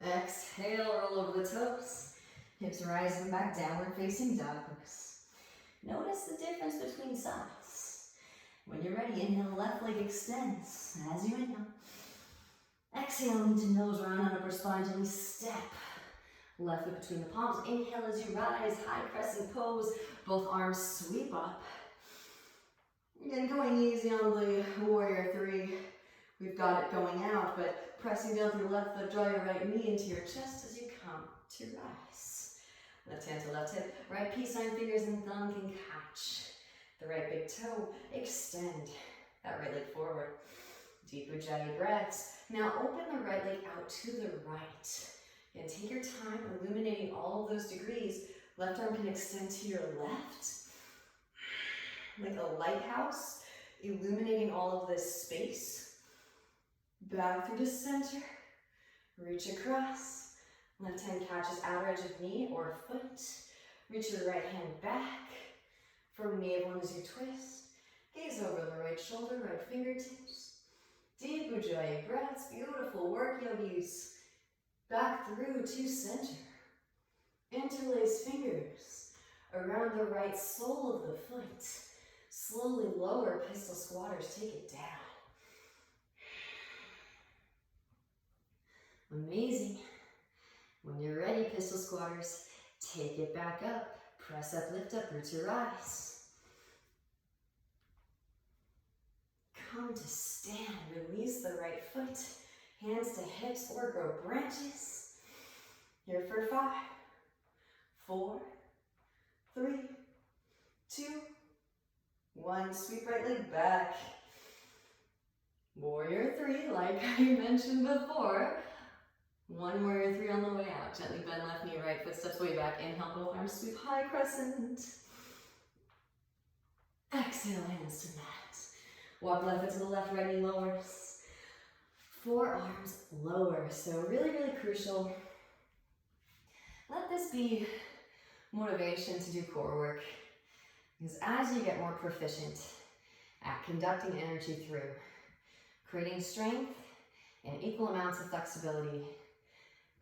Exhale, roll over the toes. Hips rising back, downward facing dog pose. Notice the difference between sides. When you're ready, inhale, left leg extends. As you inhale. Exhale into nose round and upper spine, gently step. Left foot between the palms. Inhale as you rise, high crescent pose. Both arms sweep up. Again, going easy on the warrior 3. We've got it going out, but pressing down through your left foot, draw your right knee into your chest as you come to rise. Left hand to left hip, right peace sign fingers and thumb can catch. The right big toe, extend that right leg forward. Deep Ujjayi breaths. Now open the right leg out to the right. And take your time illuminating all of those degrees. Left arm can extend to your left, like a lighthouse, illuminating all of this space. Back through the center. Reach across. Left hand catches outer edge of knee or foot. Reach your right hand back. From navel as you twist. Gaze over the right shoulder, right fingertips. Deep Ujjayi breaths. Beautiful work, yogis. Back through to center. Interlace fingers around the right sole of the foot. Slowly lower, pistol squatters. Take it down. Amazing. When you're ready, pistol squatters, take it back up. Press up, lift up, root to rise. Come to stand. Release the right foot. Hands to hips or grow branches. Here for 5, 4, 3, 2, 1. Sweep right leg back. Warrior 3, like I mentioned before. 1 warrior 3 on the way out. Gently bend left knee, right foot steps way back. Inhale, both arms sweep high crescent. Exhale, hands to mat. Walk left foot to the left, right knee lowers. Forearms lower. So really, really crucial. Let this be motivation to do core work. Because as you get more proficient at conducting energy through, creating strength and equal amounts of flexibility,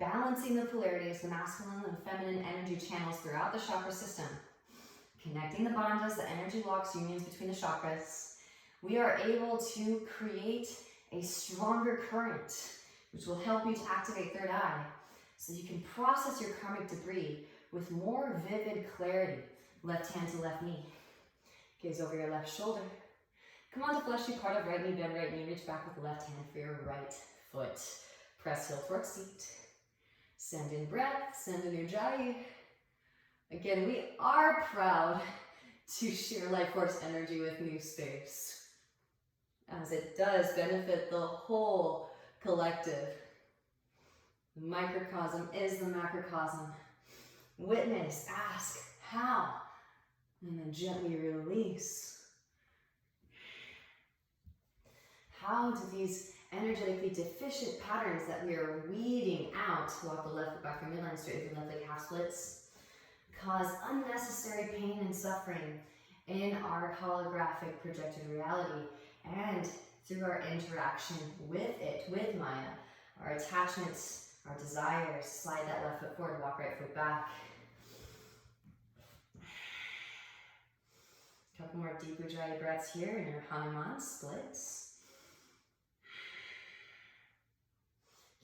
balancing the polarities, the masculine and feminine energy channels throughout the chakra system, connecting the bandhas, the energy locks, unions between the chakras, we are able to create a stronger current, which will help you to activate third eye, so you can process your karmic debris with more vivid clarity. Left hand to left knee. Gaze over your left shoulder. Come on to fleshy part of right knee, bend right knee, reach back with the left hand for your right foot. Press heel towards seat. Send in breath, send in Ujjayi. Again, we are proud to share life force energy with new space, as it does benefit the whole collective. The microcosm is the macrocosm. Witness, ask, how? And then gently release. How do these energetically deficient patterns that we are weeding out, walk the left foot back from midline, straight through left leg half splits, cause unnecessary pain and suffering in our holographic projected reality and through our interaction with it, with Maya, our attachments, our desires. Slide that left foot forward, walk right foot back. A couple more deep Ujjayi breaths here in your Hanuman splits.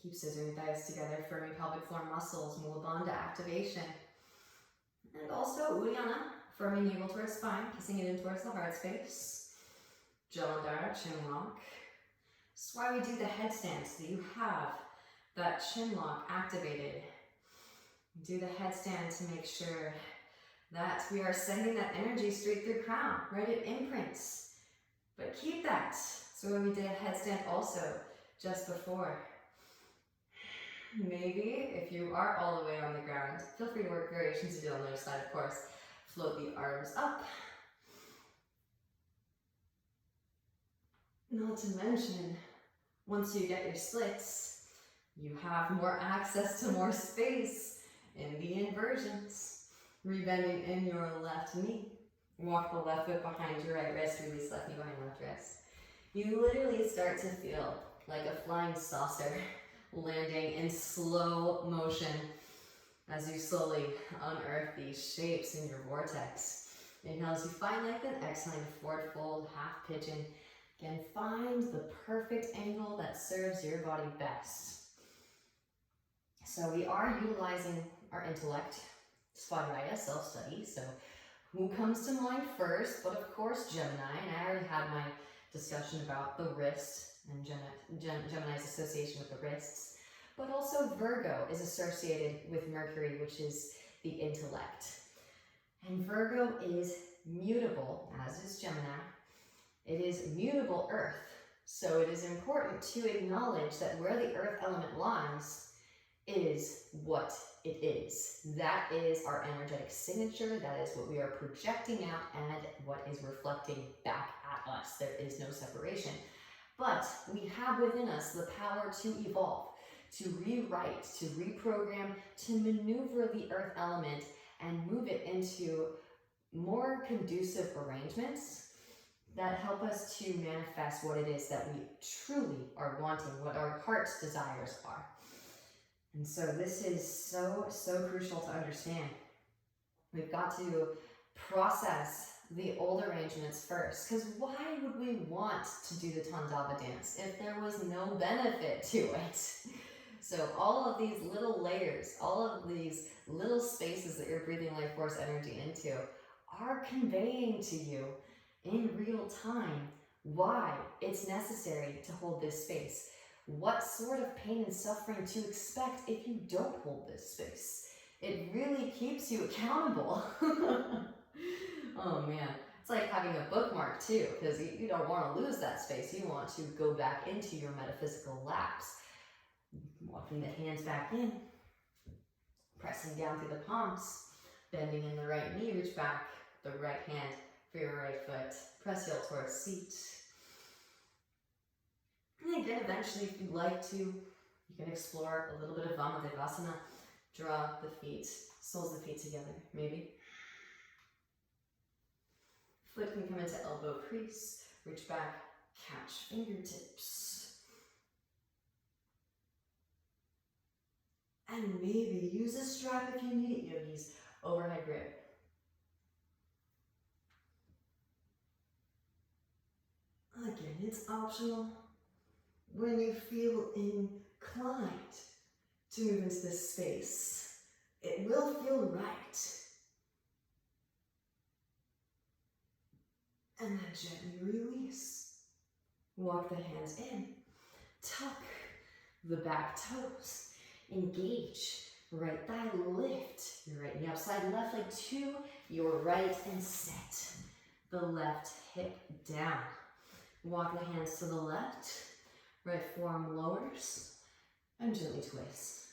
Keep scissoring thighs together, firming pelvic floor muscles, Mula Bandha activation. And also Uddiyana, firming navel towards spine, kissing it in towards the heart space. Jalandhara, chin lock. That's why we do the headstand, so you have that chin lock activated. Do the headstand to make sure that we are sending that energy straight through crown, right? It imprints. But keep that. So when we did a headstand also just before. Maybe if you are all the way on the ground, feel free to work variations you do on the other side, of course. Float the arms up. Not to mention, once you get your splits, you have more access to more space in the inversions. Rebending in your left knee. Walk the left foot behind your right wrist, release left knee behind left wrist. You literally start to feel like a flying saucer landing in slow motion as you slowly unearth these shapes in your vortex. Inhale as you find lengthen, exhaling forward fold, half pigeon. Again, find the perfect angle that serves your body best. So we are utilizing our intellect, Svadhyaya, self-study. So who comes to mind first? But of course Gemini, and I already had my discussion about the wrist and Gemini's association with the wrists. But also Virgo is associated with Mercury, which is the intellect. And Virgo is mutable, as is Gemini. It is mutable earth. So it is important to acknowledge that where the earth element lies is what it is. That is our energetic signature. That is what we are projecting out and what is reflecting back at us. There is no separation. But we have within us the power to evolve, to rewrite, to reprogram, to maneuver the earth element and move it into more conducive arrangements that help us to manifest what it is that we truly are wanting, what our heart's desires are. And so this is so crucial to understand. We've got to process the old arrangements first, because why would we want to do the Tandava dance if there was no benefit to it? So all of these little layers, all of these little spaces that you're breathing life force energy into are conveying to you in real time why it's necessary to hold this space. What sort of pain and suffering to expect if you don't hold this space. It really keeps you accountable. Oh man, it's like having a bookmark too, because you don't want to lose that space. You want to go back into your metaphysical lapse. Walking the hands back in, pressing down through the palms, bending in the right knee, reach back the right hand for your right foot. Press heel towards seat. And again, eventually, if you'd like to, you can explore a little bit of Vamadevasana. Draw the feet, soles of the feet together, maybe. Foot can come into elbow crease. Reach back, catch fingertips. And maybe use a strap if you need it, yogis. Overhead grip. Again, it's optional. When you feel inclined to move into this space, it will feel right. And then gently release. Walk the hands in. Tuck the back toes. Engage. Right thigh lift. Your right knee up, side left leg to your right and set the left hip down. Walk the hands to the left. Right forearm lowers and gently twist.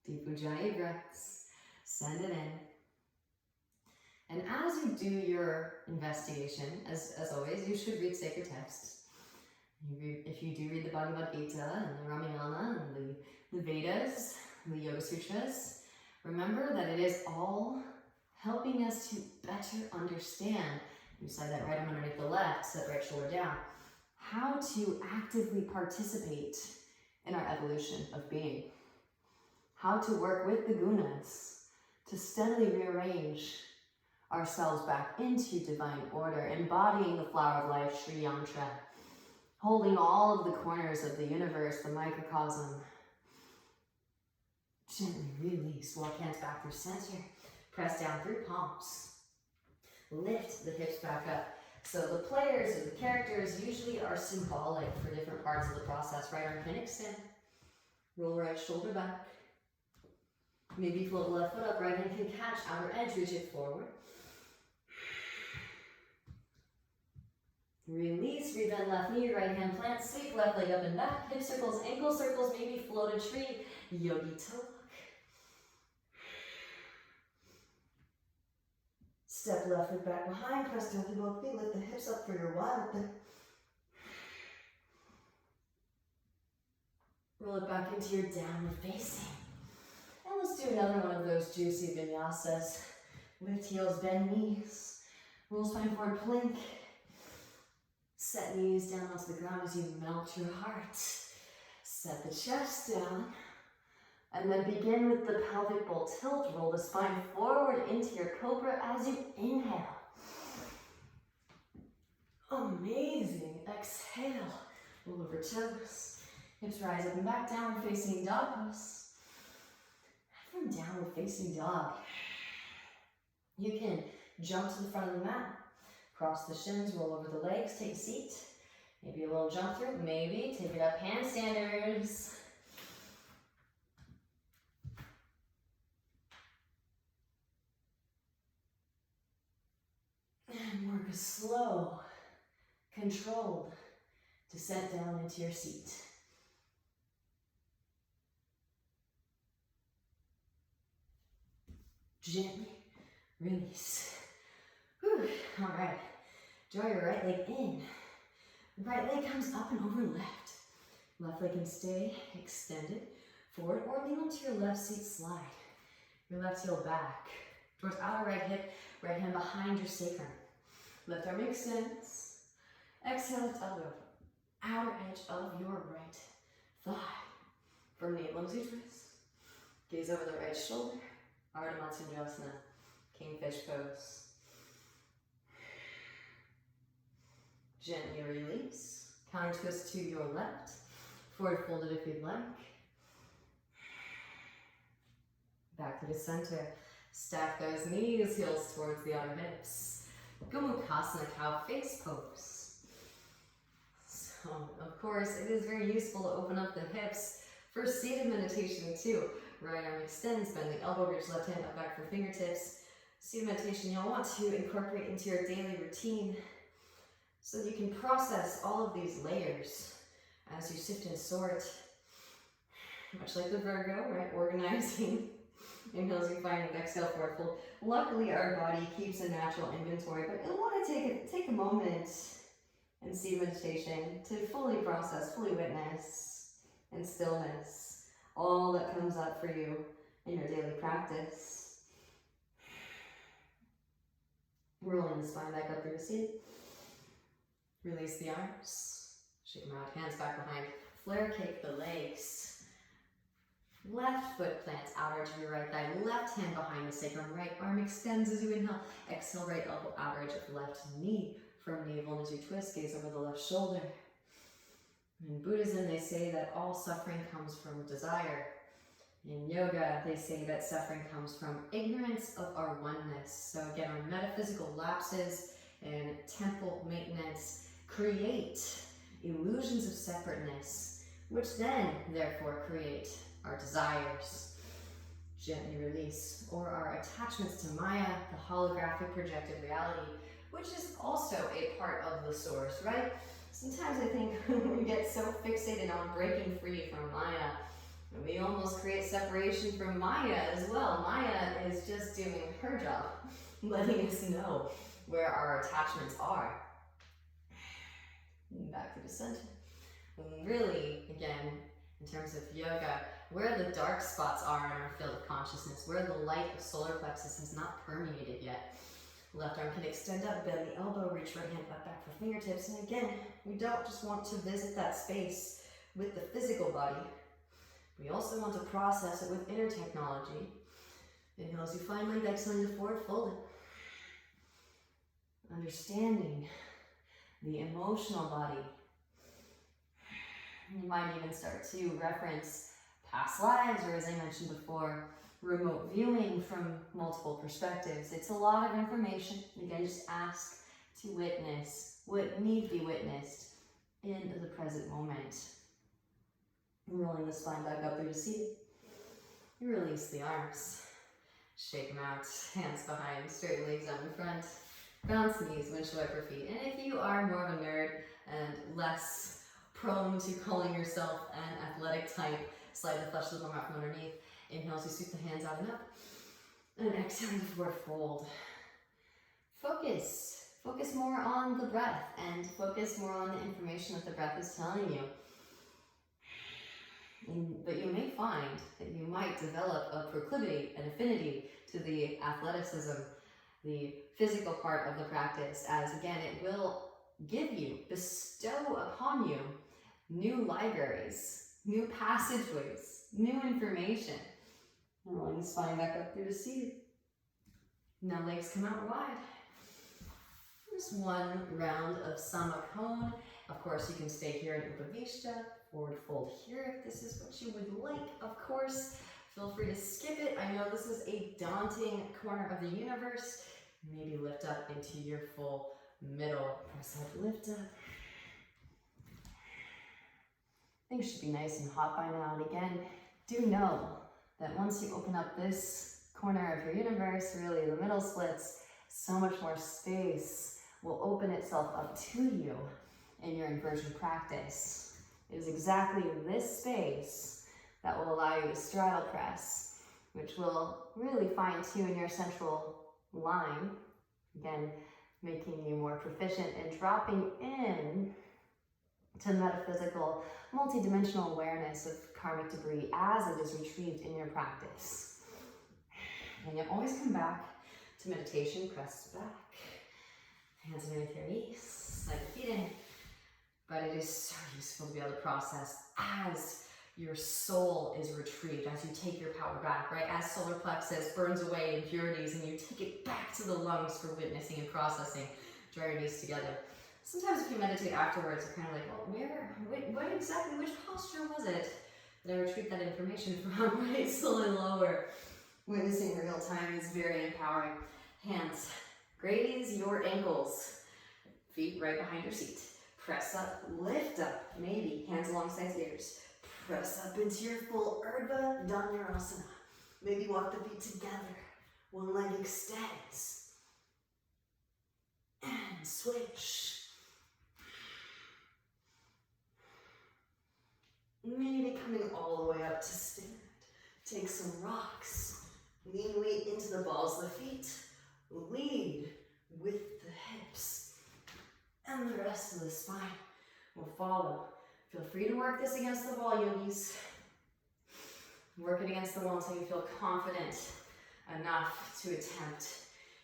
Deep Ujjayi breaths. Send it in. And as you do your investigation, as always, you should read sacred texts. If you do read the Bhagavad Gita and the Ramayana and the Vedas, the Yoga Sutras, remember that it is all helping us to better understand, you slide that right arm underneath the left, set right shoulder down, how to actively participate in our evolution of being, how to work with the gunas to steadily rearrange ourselves back into divine order, embodying the flower of life, Sri Yantra, holding all of the corners of the universe, the microcosm. Gently release, walk hands back through center, press down through palms, lift the hips back up. So the players or the characters usually are symbolic for different parts of the process. Right arm can extend, roll right shoulder back, maybe float the left foot up, right hand can catch outer edge, reach it forward. Release, rebend left knee, right hand plant, sweep left leg up and back, hip circles, ankle circles, maybe float a tree, yogi toe walk. Step left foot back behind, press down through both feet, lift the hips up for your wide open. Roll it back into your downward facing. And let's do another one of those juicy vinyasas. Lift heels, bend knees, roll spine forward, plank. Set knees down onto the ground as you melt your heart. Set the chest down. And then begin with the pelvic bowl tilt. Roll the spine forward into your cobra as you inhale. Amazing. Exhale. Roll over toes. Hips rise up and back, downward facing dog pose. And from downward facing dog, you can jump to the front of the mat. Cross the shins, roll over the legs, take a seat. Maybe a little jump through, maybe. Take it up, handstanders. And work a slow, controlled descent down into your seat. Gently release. Whew. All right, draw your right leg in. Right leg comes up and over left. Left leg can stay extended forward or kneel into your left seat slide. Your left heel back towards outer right hip, right hand behind your sacrum. Left arm extends. Exhale, lift elbow. Outer edge of your right thigh. From navel into twist. Gaze over the right shoulder. Ardha Matsyendrasana. Kingfish pose. Gently release. Counter twist to your left. Forward folded if you'd like. Back to the center. Stack those knees, heels towards the outer hips. Gomukhasana, cow face pose. So, of course, it is very useful to open up the hips for seated meditation too. Right arm extends, bend the elbow, reach left hand up back for fingertips. Seated meditation you'll want to incorporate into your daily routine so that you can process all of these layers as you shift and sort. Much like the Virgo, right? Organizing. Inhales, you find with exhale, forward fold. Luckily, our body keeps a natural inventory, but you'll want to take a moment in seated meditation to fully process, fully witness in stillness all that comes up for you in your daily practice. Rolling the spine back up through the seat. Release the arms. Shake them out, hands back behind. Flare kick the legs. Left foot plants outer edge of your right thigh, left hand behind the sacrum, right arm extends as you inhale. Exhale, right elbow outer edge of left knee. From navel into twist, gaze over the left shoulder. In Buddhism, they say that all suffering comes from desire. In yoga, they say that suffering comes from ignorance of our oneness. So again, our metaphysical lapses and temple maintenance create illusions of separateness, which then, therefore, create our desires. Gently release, or our attachments to Maya, the holographic projected reality, which is also a part of the source, right? Sometimes I think we get so fixated on breaking free from Maya, and we almost create separation from Maya as well. Maya is just doing her job, letting us know where our attachments are. And back to the center. And really, again, in terms of yoga, where the dark spots are in our field of consciousness, where the light of solar plexus has not permeated yet. Left arm can extend up, bend the elbow, reach right hand up back for fingertips. And again, we don't just want to visit that space with the physical body. We also want to process it with inner technology. Inhale as you find length, exhale into forward folded. Understanding the emotional body. You might even start to reference past lives, or as I mentioned before, remote viewing from multiple perspectives. It's a lot of information. Again, just ask to witness what need to be witnessed in the present moment. Rolling the spine back up through the seat. You release the arms. Shake them out. Hands behind. Straight legs out in front. Bounce knees, windshield wiper feet. And if you are more of a nerd and less prone to calling yourself an athletic type, slide the flesh of the bone out from underneath. Inhale as you sweep the hands out and up. And exhale to forward fold. Focus. Focus more on the breath and focus more on the information that the breath is telling you. But you may find that you might develop a proclivity, an affinity to the athleticism, the physical part of the practice, as again, it will give you, bestow upon you new libraries, new passageways, new information. Rolling the spine back up through the seat. Now legs come out wide. Just one round of Samakon. Of course, you can stay here in Upavishta, forward fold here if this is what you would like. Of course, feel free to skip it. I know this is a daunting corner of the universe. Maybe lift up into your full middle. Press up, lift up. Things should be nice and hot by now. And again, do know that once you open up this corner of your universe, really the middle splits, so much more space will open itself up to you in your inversion practice. It is exactly this space that will allow you to straddle press, which will really fine-tune your central line, again, making you more proficient in dropping in to metaphysical, multidimensional awareness of karmic debris as it is retrieved in your practice. And you always come back to meditation, press back, hands underneath your knees, slide your feet in. But it is so useful to be able to process as your soul is retrieved, as you take your power back, right? As solar plexus burns away impurities and you take it back to the lungs for witnessing and processing. Draw your knees together. Sometimes if you meditate afterwards, you're kind of like, well, what exactly, which posture was it that I retrieved that information from, right? Still and lower. Witnessing real time is very empowering. Hands, graze your ankles. Feet right behind your seat. Press up, lift up, maybe hands alongside ears. Press up into your full Urdhva Dhanurasana. Maybe walk the feet together. One leg extends. And switch. Maybe coming all the way up to stand. Take some rocks. Lean weight into the balls of the feet. Lead with the hips. And the rest of the spine will follow. Feel free to work this against the wall, yogis. Work it against the wall until you feel confident enough to attempt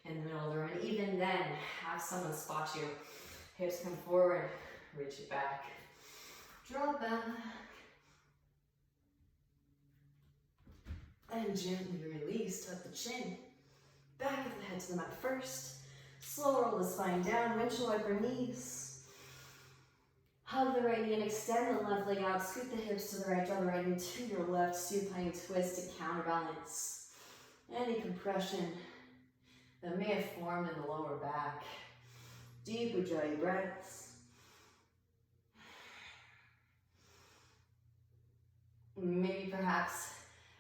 in the middle of the room. And even then, have someone spot you. Hips come forward, reach it back. Draw back. And gently release, tuck the chin. Back of the head to the mat first. Slow roll the spine down, windshield wiper knees. Hug the right knee and extend the left leg out. Scoot the hips to the right, draw the right knee to your left. Supine twist to counterbalance any compression that may have formed in the lower back. Deep Ujjayi breaths. Maybe perhaps,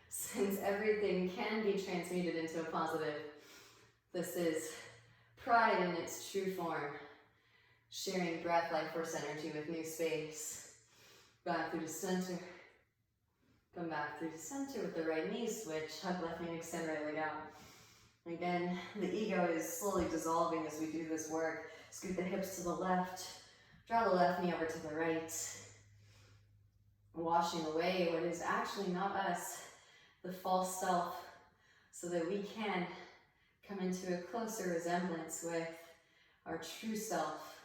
since everything can be transmuted into a positive, this is pride in its true form. Sharing breath, life force energy with new space. Back through to center. Come back through to center with the right knee switch. Hug left knee and extend right leg out. Again, the ego is slowly dissolving as we do this work. Scoot the hips to the left. Draw the left knee over to the right. Washing away what is actually not us, the false self, so that we can come into a closer resemblance with our true self.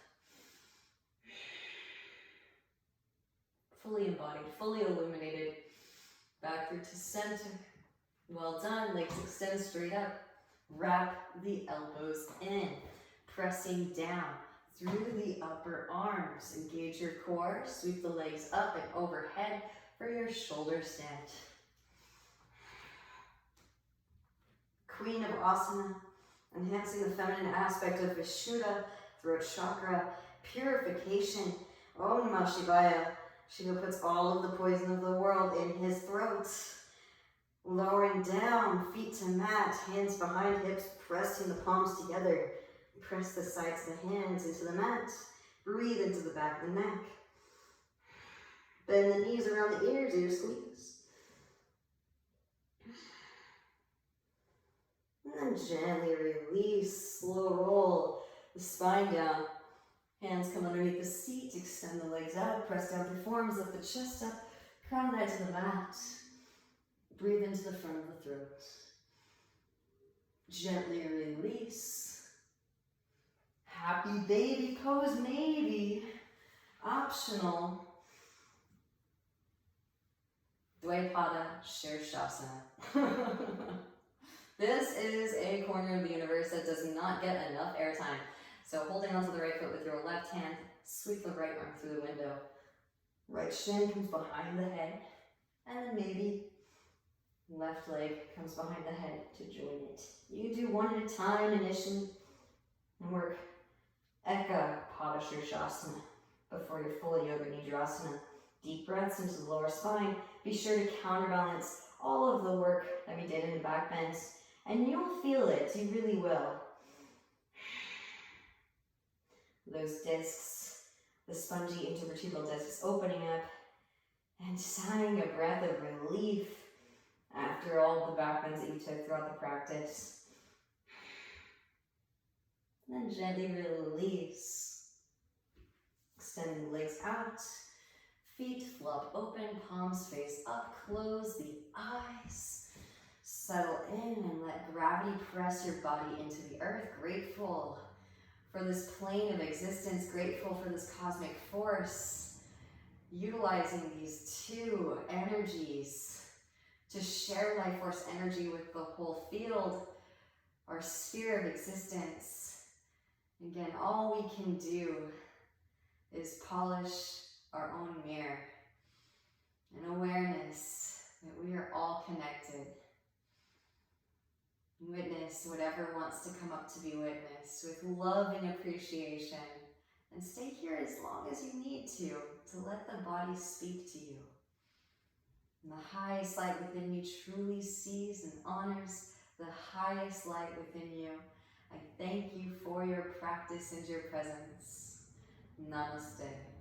Fully embodied, fully illuminated. Back through to center. Well done. Legs extend straight up. Wrap the elbows in. Pressing down through the upper arms. Engage your core. Sweep the legs up and overhead for your shoulder stand. Queen of Asana. Enhancing the feminine aspect of Vishuddha, throat chakra, purification. Om Namah Shivaya. Shiva puts all of the poison of the world in his throat. Lowering down, feet to mat, hands behind hips, pressing the palms together. Press the sides of the hands into the mat. Breathe into the back of the neck. Bend the knees around the ears, ear squeeze. And then gently release, slow roll the spine down. Hands come underneath the seat, extend the legs out, press down through forearms, lift the chest up, crown the head to the mat. Breathe into the front of the throat. Gently release. Happy baby pose, maybe. Optional. Dvaipada Shirshasana. This is a corner of the universe that does not get enough airtime. So holding onto the right foot with your left hand, sweep the right arm through the window. Right shin comes behind the head, and then maybe left leg comes behind the head to join it. You do one at a time initially, and work Eka Pada Shirshasana before your full Yoga Nidrasana. Deep breaths into the lower spine. Be sure to counterbalance all of the work that we did in the back bends, and you'll feel it, you really will. Those discs, the spongy intervertebral discs opening up and sighing a breath of relief after all the back bends that you took throughout the practice. And then gently release. Extending legs out, feet flop open, palms face up, close the eyes. Settle in and let gravity press your body into the earth. Grateful for this plane of existence, grateful for this cosmic force, utilizing these two energies to share life force energy with the whole field, our sphere of existence. Again, all we can do is polish our own mirror, an awareness that we are all connected. Witness whatever wants to come up to be witnessed with love and appreciation. And stay here as long as you need to let the body speak to you. And the highest light within you truly sees and honors the highest light within you. I thank you for your practice and your presence. Namaste.